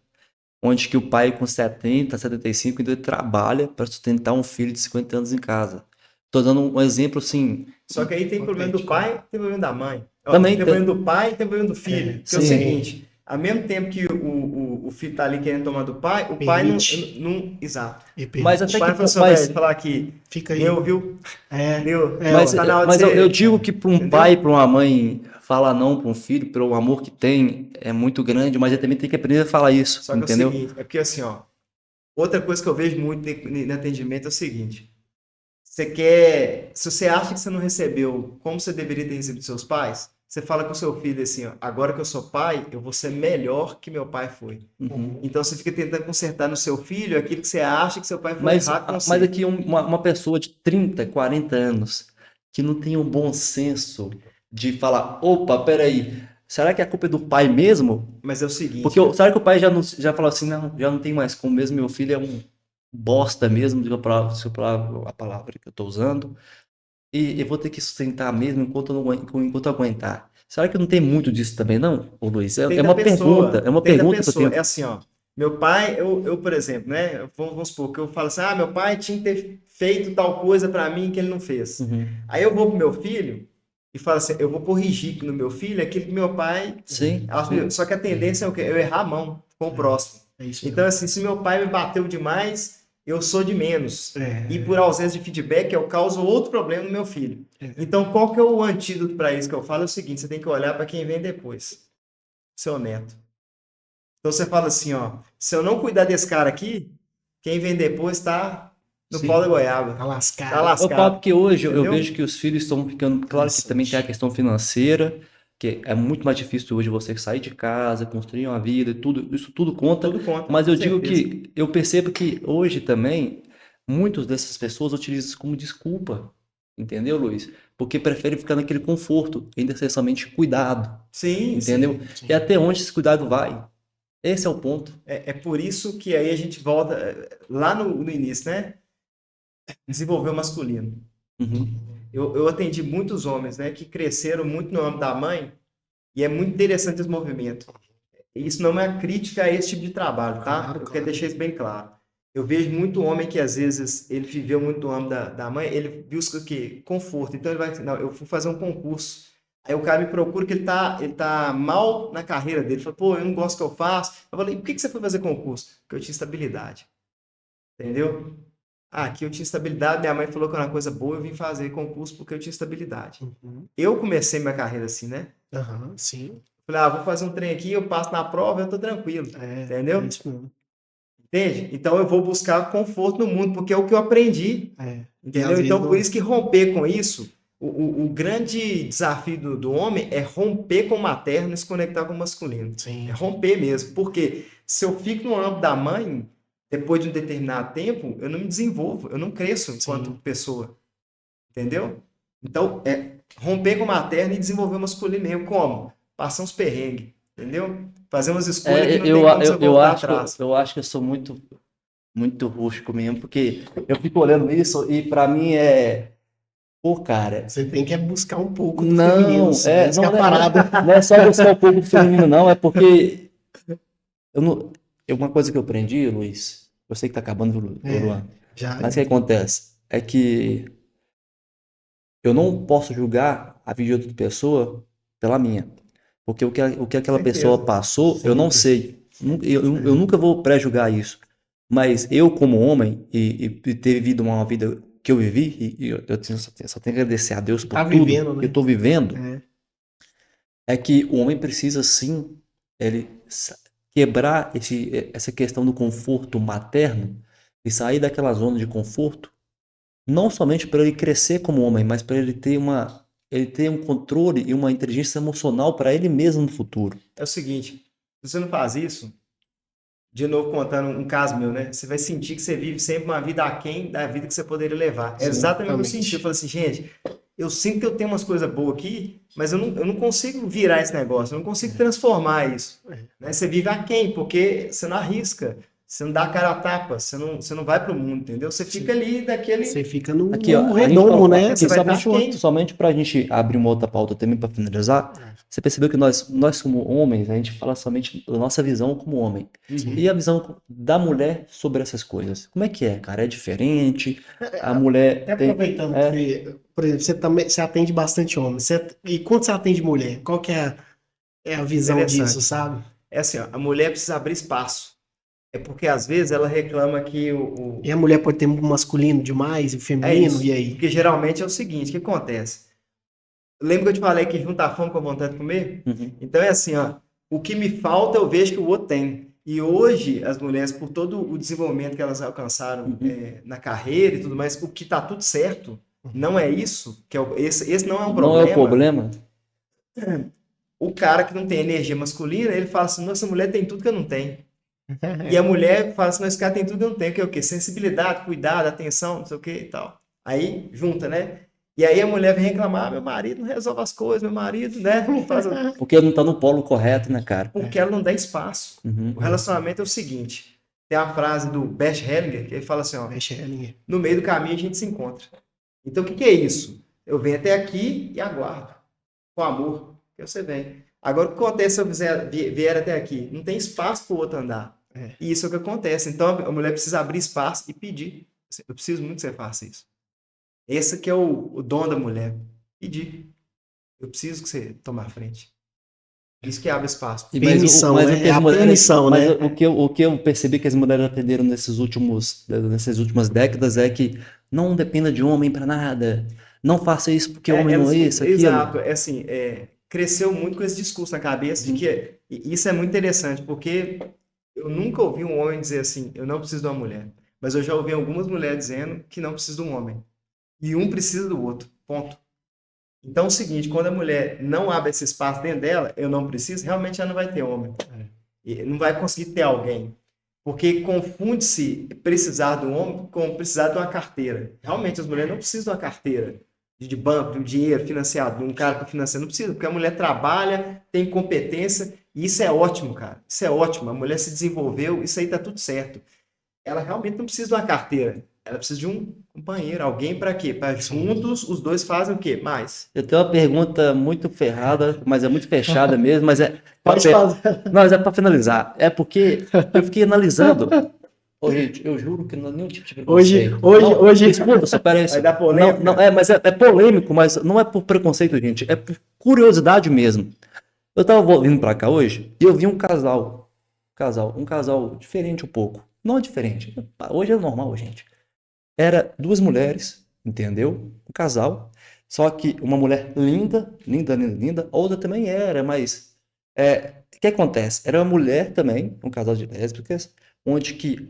onde que o pai com 70, 75 ainda trabalha para sustentar um filho de 50 anos em casa. Tô dando um exemplo assim. Só que aí tem problema do pai, tem problema da mãe. Também tem problema do pai, tem problema do filho. Porque é o sim. seguinte, ao mesmo tempo que o filho tá ali querendo tomar do pai, o pai Permite. não. Exato. E Mas O até pai que falou assim, mas, velho, falar aqui, fica aí. deu, viu? Deu. mas, Tá na hora de mas você- eu digo que para um Entendeu? pai, para uma mãe falar não para um filho, pelo amor que tem, é muito grande, mas ele também tem que aprender a falar isso, Só que entendeu? é o seguinte, é porque assim, ó, Outra coisa que eu vejo muito no atendimento é o seguinte: se você acha que você não recebeu como você deveria ter recebido dos seus pais, você fala com o seu filho assim, ó, agora que eu sou pai, eu vou ser melhor que meu pai foi. Uhum. Então você fica tentando consertar no seu filho aquilo que você acha que seu pai foi Mas, errado com mas você. aqui uma pessoa de 30, 40 anos que não tem um bom senso de falar, opa, peraí, será que a culpa é do pai mesmo? Mas é o seguinte, Porque será que o pai já falou assim, não, já não tem mais como mesmo, meu filho é um bosta mesmo, a palavra que eu tô usando, e eu vou ter que sustentar mesmo enquanto eu aguentar. Será que não tem muito disso também, não, ô Luiz? É uma pergunta, é uma tem da pergunta que eu pessoa. tenho. É assim, ó. Meu pai, por exemplo, né? Vamos supor que eu falo assim, meu pai tinha que ter feito tal coisa pra mim que ele não fez. Uhum. Aí eu vou pro meu filho e falo assim, eu vou corrigir no meu filho aquilo que meu pai. Sim, sim. Só que a tendência é o quê? Eu errar a mão com o próximo. É isso Então, mesmo. assim, se meu pai me bateu demais, eu sou de menos. É. E por ausência de feedback, eu causo outro problema no meu filho. Então, qual que é o antídoto para isso que eu falo? É o seguinte, você tem que olhar para quem vem depois. Seu neto. Então, você fala assim, ó, se eu não cuidar desse cara aqui, quem vem depois está no Sim. pau da goiaba. Tá Tá lascado. É o papo lascado. que hoje eu Entendeu? vejo que os filhos estão ficando. Claro que também tem a questão financeira, que é muito mais difícil hoje você sair de casa, construir uma vida, isso tudo conta. Tudo conta. Mas eu com digo certeza. que eu percebo que hoje também muitas dessas pessoas utilizam isso como desculpa. Entendeu, Luiz? Porque preferem ficar naquele conforto, ainda ser somente cuidado. Sim, Entendeu? Sim. E até onde esse cuidado vai? Esse é o ponto. É por isso que aí a gente volta lá no início, né? Desenvolver o masculino. Uhum. Eu atendi muitos homens, né, que cresceram muito no âmbito da mãe, e é muito interessante esse movimento. Isso não é uma crítica a esse tipo de trabalho, tá? Claro, Eu quero claro. deixar isso bem claro. Eu vejo muito homem que às vezes ele viveu muito no âmbito da mãe, ele busca o quê? Conforto. Então ele vai, não, eu fui fazer um concurso. Aí o cara me procura que ele tá mal na carreira dele. Ele fala, pô, eu não gosto do que eu faço. Eu falei, por que você foi fazer concurso? Porque eu tinha estabilidade. Entendeu? Aqui eu tinha estabilidade, minha mãe falou que era uma coisa boa, eu vim fazer concurso porque eu tinha estabilidade. Uhum. Eu comecei minha carreira assim, né? Aham, sim. Falei, vou fazer um trem aqui, eu passo na prova, eu tô tranquilo. É Entendeu? isso mesmo. Entende? Então eu vou buscar conforto no mundo, porque é o que eu aprendi. É. E Entendeu? às vezes Então, por não- isso que romper com isso, o grande desafio do homem é romper com o materno e se conectar com o masculino. Sim. É romper mesmo. Porque se eu fico no âmbito da mãe, depois de um determinado tempo, eu não me desenvolvo, eu não cresço enquanto Sim. pessoa. Entendeu? Então, é romper com o materno e desenvolver o masculino mesmo. Como? Passar uns perrengues. Entendeu? Fazer umas escolhas que não tem como você voltar atrás. Eu acho que eu sou muito rústico mesmo, porque eu fico olhando isso e pra mim pô, cara, Você tem que buscar um pouco do não, feminino, sim. Essa que é a parada. não é só buscar um pouco do feminino, não, é porque eu não, uma coisa que eu aprendi, Luiz, eu sei que tá acabando, Luan, Já. mas o que acontece é que eu não posso julgar a vida de outra pessoa pela minha, porque o que aquela pessoa Certeza. passou, eu não Sempre. sei, eu nunca vou pré-julgar isso. Mas eu, como homem, e ter vivido uma vida que eu vivi, e só tenho que agradecer a Deus por Tá tudo vivendo, que né? eu estou vivendo, É. é que o homem precisa sim, quebrar essa questão do conforto materno e sair daquela zona de conforto, não somente para ele crescer como homem, mas para ele ter um controle e uma inteligência emocional para ele mesmo no futuro. É o seguinte, se você não faz isso, de novo contando um caso meu, né? Você vai sentir que você vive sempre uma vida aquém da vida que você poderia levar. É exatamente o que eu senti. Eu falei assim, gente, eu sinto que eu tenho umas coisas boas aqui, mas eu não consigo virar esse negócio, eu não consigo transformar isso. Né? Você vive aquém, porque você não arrisca, você não dá a cara a tapa, você não vai pro mundo, entendeu? Você fica ali daquele... Você fica no Aqui, ó, a gente redomo, né? aqui, Você vai estar somente, quem? somente para a gente abrir uma outra pauta também para finalizar, você percebeu que nós como homens, a gente fala somente da nossa visão como homem. Sim. E a visão da mulher sobre essas coisas? Como é que é, cara? É diferente? A mulher Até tem... aproveitando que, por exemplo, você atende bastante homem. E quando você atende mulher, qual que é a visão Interessante. disso, sabe? É assim, ó, a mulher precisa abrir espaço. É porque às vezes ela reclama que E a mulher pode ter masculino demais e É feminino, isso. e aí? Porque geralmente é o seguinte, o que acontece? Lembra que eu te falei que junta a fome com a vontade de comer? Uhum. Então é assim, ó, o que me falta eu vejo que o outro tem. E hoje, as mulheres, por todo o desenvolvimento que elas alcançaram na carreira e tudo mais, o que está tudo certo, não é isso, esse não é um Não é o problema. problema? O cara que não tem energia masculina, ele fala assim, nossa, mulher tem tudo que eu não tenho. E a mulher fala assim, não, esse cara tem tudo que eu não tenho, que é o quê? Sensibilidade, cuidado, atenção, não sei o quê e tal. Aí, junta, né? E aí a mulher vem reclamar, meu marido não resolve as coisas, meu marido, né? Porque não tá no polo correto, né, cara? Porque ela não dá espaço. Uhum. O relacionamento é o seguinte, tem a frase do Bert Hellinger, que ele fala assim, ó, no meio do caminho a gente se encontra. Então o que é isso? Eu venho até aqui e aguardo, com amor, que você vem. Agora, o que acontece se eu vier até aqui? Não tem espaço para o outro andar. E isso é o que acontece. Então, a mulher precisa abrir espaço e pedir. Eu preciso muito que você faça isso. Esse que é o dom da mulher. Pedir. Eu preciso que você tome a frente. Isso que abre espaço. Permissão, mas né? o que É as a mulheres, permissão, mas né? o que eu percebi que as mulheres aprenderam nessas últimas décadas é que não dependa de homem para nada. Não faça isso porque homem não é isso, aquilo. Exato. É assim, cresceu muito com esse discurso na cabeça de que e isso é muito interessante, porque eu nunca ouvi um homem dizer assim, eu não preciso de uma mulher. Mas eu já ouvi algumas mulheres dizendo que não precisa de um homem. E um precisa do outro. Ponto. Então é o seguinte, quando a mulher não abre esse espaço dentro dela, eu não preciso, realmente ela não vai ter homem. E não vai conseguir ter alguém. Porque confunde-se precisar de um homem com precisar de uma carteira. Realmente as mulheres não precisam de uma carteira de banco, de um dinheiro financiado, de um cara para financiar. Não precisa, porque a mulher trabalha, tem competência, e isso é ótimo, cara. Isso é ótimo. A mulher se desenvolveu, isso aí tá tudo certo. Ela realmente não precisa de uma carteira. Ela precisa de um companheiro, alguém para quê? Para juntos os dois fazem o quê? Mais. Eu tenho uma pergunta muito ferrada, mas é muito fechada mesmo, mas é Pode fazer. Não, mas é para finalizar. É porque eu fiquei analisando. Ô, gente, eu juro que não é nenhum tipo de preconceito. Hoje. Escuta, só peraí. Vai dar polêmica? Mas é polêmico, mas não é por preconceito, gente. É por curiosidade mesmo. Eu tava vindo pra cá hoje e eu vi um casal. Um casal diferente um pouco. Não diferente. Hoje é normal, gente. Era duas mulheres, entendeu? Um casal. Só que uma mulher linda, linda, linda, linda. Outra também era, mas o que acontece? Era uma mulher também, um casal de lésbicas, onde que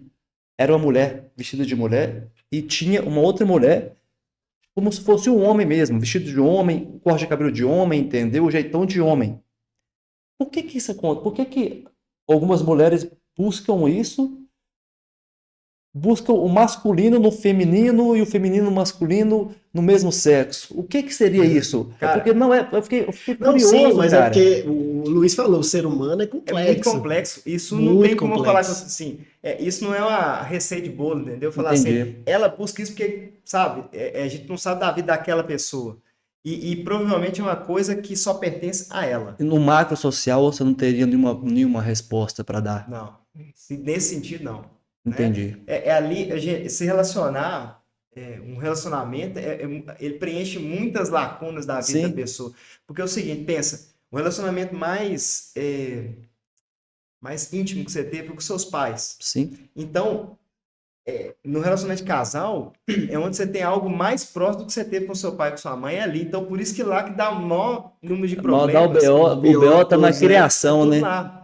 era uma mulher vestida de mulher e tinha uma outra mulher como se fosse um homem mesmo, vestido de homem, corte de cabelo de homem, entendeu? O jeitão de homem. Por que que isso acontece? Por que que algumas mulheres buscam isso? Buscam o masculino no feminino e o feminino no masculino no mesmo sexo. O que que seria isso? Cara, porque não é. Eu fiquei Não, curioso, sim, mas é cara. porque o Luiz falou, o ser humano é é complexo. muito complexo. Isso não Muito tem como eu complexo. falar assim. Isso não é uma receita de bolo, entendeu? Falar Entendi. assim, ela busca isso porque, sabe, a gente não sabe da vida daquela pessoa. E provavelmente é uma coisa que só pertence a ela. No macro social você não teria nenhuma resposta para dar. Não. Nesse sentido, não. Entendi. É ali, se relacionar, um relacionamento, ele preenche muitas lacunas da vida Sim. da pessoa. Porque é o seguinte, pensa, o relacionamento mais íntimo que você teve foi com seus pais. Sim. Então, no relacionamento de casal, é onde você tem algo mais próximo do que você teve com seu pai e com sua mãe ali. Então, por isso que lá que dá o maior número de problemas. O BO tá na criação, tudo né? lá.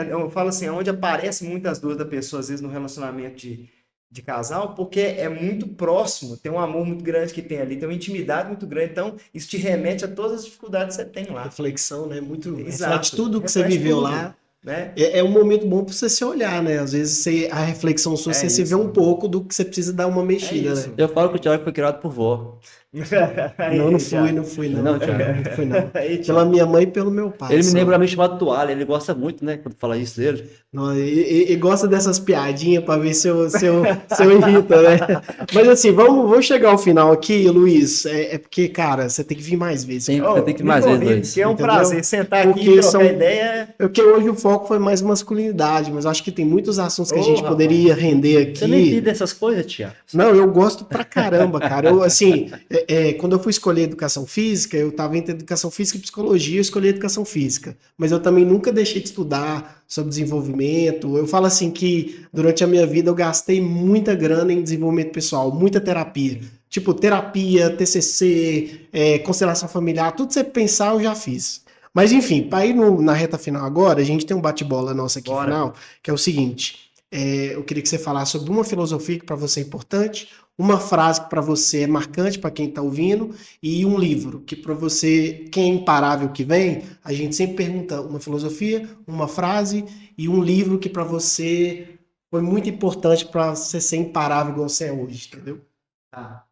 Eu falo assim, é onde aparecem muitas dores da pessoa, às vezes, no relacionamento de casal, porque é muito próximo, tem um amor muito grande que tem ali, tem uma intimidade muito grande, então isso te remete a todas as dificuldades que você tem lá. Reflexão, né? Muito. Exato. Reflete tudo que você Reflete viveu tudo, lá. né? É um momento bom para você se olhar, né? Às vezes a reflexão sua, você se vê um pouco do que você precisa dar uma mexida, né? Eu falo que o Thiago foi criado por vó. Não fui, não. Não, Thiago. Não fui, não. Pela minha mãe e pelo meu pai. Ele me só. lembra a mim chamado Toalha, ele gosta muito, né, quando fala isso dele. Não, e gosta dessas piadinhas para ver se eu irrita, né? Mas assim, vamos chegar ao final aqui, Luiz. É porque, cara, você tem que vir mais vezes. Você tem que ir mais vezes, Luiz. Que é um Entendeu? prazer sentar aqui Porque e trocar ideia. Porque hoje o foco foi mais masculinidade, mas eu acho que tem muitos assuntos que a gente rapaz. poderia render aqui. Você nem entende dessas coisas, Thiago. Não, eu gosto pra caramba, cara. Eu, assim, quando eu fui escolher educação física, eu estava entre educação física e psicologia, eu escolhi educação física. Mas eu também nunca deixei de estudar sobre desenvolvimento. Eu falo assim que durante a minha vida eu gastei muita grana em desenvolvimento pessoal, muita terapia. Tipo, terapia, TCC, constelação familiar, tudo que você pensar eu já fiz. Mas enfim, para ir na reta final agora, a gente tem um bate-bola nosso aqui Bora. final, que é o seguinte: eu queria que você falasse sobre uma filosofia que para você é importante, uma frase que para você é marcante para quem está ouvindo, e um livro que para você, quem é imparável que vem, a gente sempre pergunta uma filosofia, uma frase e um livro que para você foi muito importante para você ser imparável igual você é hoje, entendeu? Tá.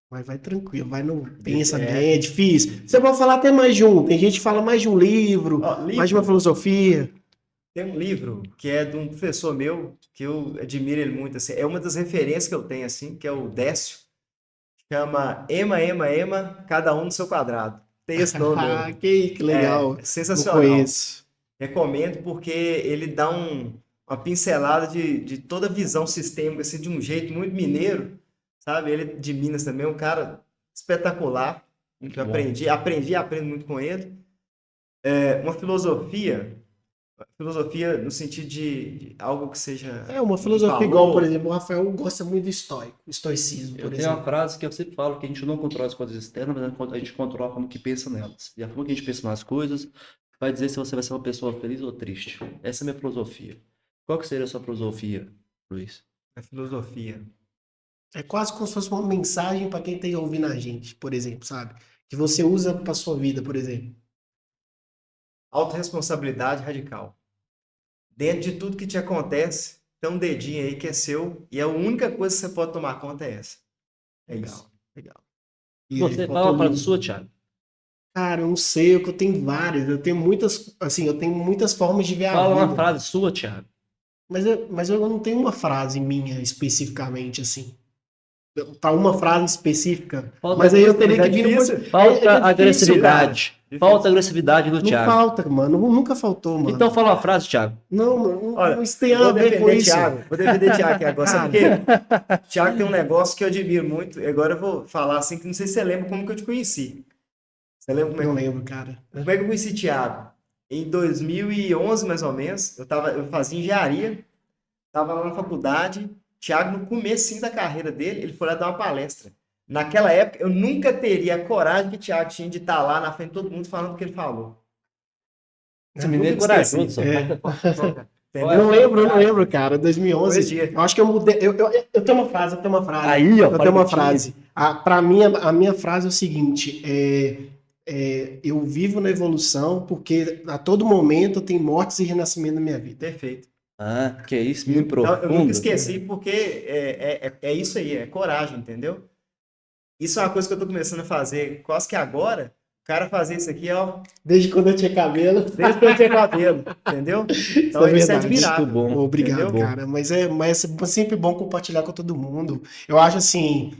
Mas vai tranquilo, vai não pensa É. bem, é difícil. Você pode falar até mais de um. Tem gente que fala mais de um livro, Ó, mais de uma filosofia. tem um livro que é de um professor meu, que eu admiro ele muito, assim, é uma das referências que eu tenho, assim, que é o Décio, chama Ema, cada um no seu quadrado. Tem esse nome Ah, mesmo. que legal. É Não sensacional. conheço. Recomendo porque ele dá uma pincelada de toda a visão sistêmica, assim, de um jeito muito mineiro, sabe? Ele é de Minas também, um cara espetacular, que eu Bom. aprendi e aprendo muito com ele. Uma filosofia no sentido de algo que seja É uma um filosofia igual, por valor. exemplo, o Rafael gosta muito do estoicismo, Eu por tenho uma exemplo. frase que eu sempre falo que a gente não controla as coisas externas, mas a gente controla como que pensa nelas. E a forma que a gente pensa nas coisas vai dizer se você vai ser uma pessoa feliz ou triste. Essa é a minha filosofia. Qual que seria a sua filosofia, Luiz? A filosofia. É quase como se fosse uma mensagem para quem está ouvindo a gente, por exemplo, sabe? Que você usa para sua vida, por exemplo. Autorresponsabilidade radical. Dentro de tudo que te acontece, tem um dedinho aí que é seu e a única coisa que você pode tomar conta é essa. É isso. Legal. E aí, Você falta fala o uma frase livro. sua, Thiago? Cara, eu não sei, eu tenho várias, eu tenho muitas, assim, eu tenho muitas formas de ver a Fala uma vida. frase sua, Thiago. Mas eu não tenho uma frase minha especificamente, assim. Para uma frase específica. Mas aí eu teria Mas que é vir no. difícil. Falta É difícil, agressividade. cara. Falta agressividade do Não Thiago. falta, mano. Nunca faltou, mano. Então fala uma frase, Thiago. Não, mano, Olha, isso tem eu vou a ver com defender isso. Thiago. Vou defender Thiago aqui agora. Sabe Cara, por quê? Thiago tem um negócio que eu admiro muito. E agora eu vou falar assim, que não sei se você lembra como que eu te conheci. Você lembra não lembro, cara. como é que eu conheci Thiago? Em 2011, mais ou menos, eu fazia engenharia, estava lá na faculdade. Thiago, no comecinho da carreira dele, ele foi lá dar uma palestra. Naquela época, eu nunca teria a coragem que Thiago tinha de estar lá na frente de todo mundo falando o que ele falou. Esse Nunca menino é me esqueci. corajoso, só. Eu Entendeu? não lembro, cara. 2011. Dois dias. Eu acho que eu mudei. Eu tenho uma frase, eu tenho uma frase. Aí, ó, Eu tenho uma frase. Pra mim, a minha frase é o seguinte: eu vivo na evolução porque a todo momento tem mortes e renascimento na minha vida. Perfeito. Ah, que isso, menino Então, eu nunca profundo. esqueci porque é isso aí, é coragem, entendeu? Isso é uma coisa que eu tô começando a fazer quase que agora. O cara fazer isso aqui, ó, Desde quando eu tinha cabelo. desde que eu tinha cabelo, entendeu? Então é isso é verdade. admirável. Muito bom. Obrigado, Entendeu? cara. Mas é sempre bom compartilhar com todo mundo. Eu acho assim,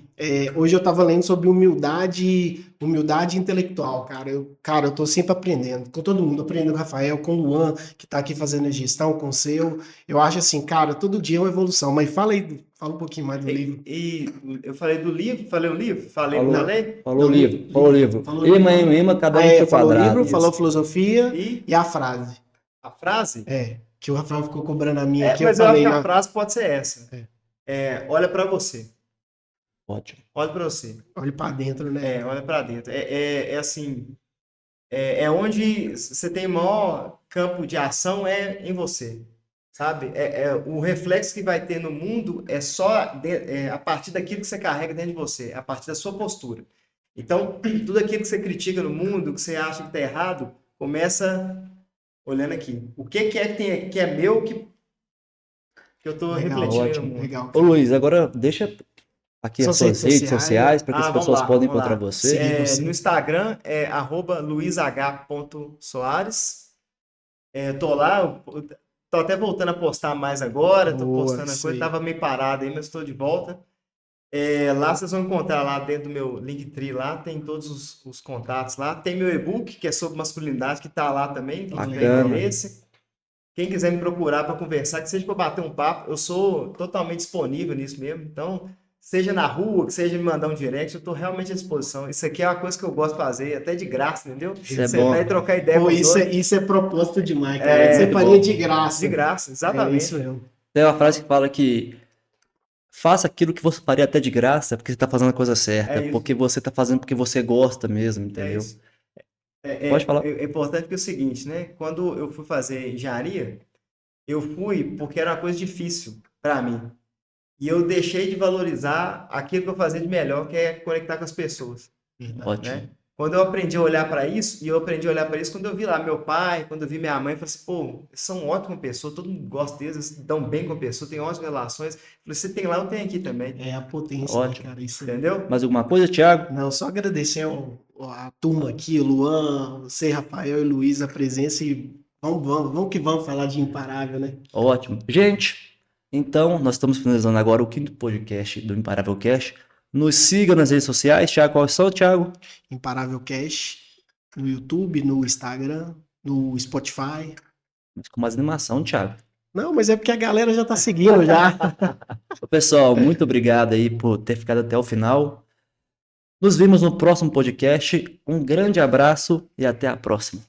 hoje eu estava lendo sobre humildade intelectual, cara. Eu tô sempre aprendendo, com todo mundo, aprendendo com o Rafael, com o Luan, que tá aqui fazendo a gestão, com o seu. Eu acho assim, cara, todo dia é uma evolução. Mas fala um pouquinho mais do livro. E eu falei do livro, falei o livro, falei, Falou. não falei? Falou o Não, livro, falou o livro. falou Ema, cada um no seu falou o quadrado. livro, Isso. falou filosofia E e a frase. a frase? Que o Rafael ficou cobrando a minha aqui, Mas eu eu acho falei, que a né? frase pode ser essa. Olha pra você. Ótimo. Olha pra você. Olha pra dentro, né? Olha pra dentro. É assim, é onde você tem maior campo de ação em você, sabe? O reflexo que vai ter no mundo é só a partir daquilo que você carrega dentro de você, a partir da sua postura. Então, tudo aquilo que você critica no mundo, que você acha que está errado, começa olhando aqui. O que é que é meu que eu estou Legal, refletindo ótimo, no mundo? Legal. Ô Luiz, agora deixa aqui as suas redes sociais para que as vamos pessoas lá, podem vamos encontrar lá. você. Seguir você. No Instagram é @luizh.soares. Tô lá, tô até voltando a postar mais agora, tô Boa, postando a isso coisa, aí. tava meio parado aí, mas estou de volta. Lá vocês vão encontrar lá dentro do meu Linktree lá, tem todos os contatos lá. Tem meu e-book, que é sobre masculinidade, que tá lá também, quem tiver Bacana. interesse. Quem quiser me procurar para conversar, que seja para bater um papo, eu sou totalmente disponível nisso mesmo. Então, seja na rua, que seja me mandar um direct, eu estou realmente à disposição. Isso aqui é uma coisa que eu gosto de fazer, até de graça, entendeu? Isso é Sentar bom. e trocar ideia Pô, com os outros. isso é propósito demais, cara. Você muito faria bom. de graça. De graça, É exatamente. isso mesmo. Tem uma frase que fala que faça aquilo que você faria até de graça, porque você está fazendo a coisa certa, É isso. porque você está fazendo porque você gosta mesmo, É entendeu? isso. Pode falar. É importante que é o seguinte, né? Quando eu fui fazer engenharia, eu fui porque era uma coisa difícil para mim. E eu deixei de valorizar aquilo que eu fazia de melhor, que é conectar com as pessoas, Ótimo. né? Quando eu aprendi a olhar para isso, e eu aprendi a olhar para isso quando eu vi lá meu pai, quando eu vi minha mãe, eu falei assim, pô, eles são ótimas pessoas, todo mundo gosta deles, eles dão bem com a pessoa, tem ótimas relações. Eu falei, você tem lá, eu tenho aqui também, É a potência, né, Ótimo. cara? Isso. entendeu? Mais alguma coisa, Thiago? Não, só agradecer a turma aqui, o Luan, você, Rafael e Luiz, a presença e vamos que vamos falar de Imparável, né? Ótimo. Gente, então nós estamos finalizando agora o 5º podcast do Imparável Cast. Nos siga nas redes sociais. Thiago, qual são, Thiago? Imparável Cash, no YouTube, no Instagram, no Spotify. Mas com mais animação, Thiago. Não, mas é porque a galera já tá seguindo já. Pessoal, muito obrigado aí por ter ficado até o final. Nos vemos no próximo podcast. Um grande abraço e até a próxima.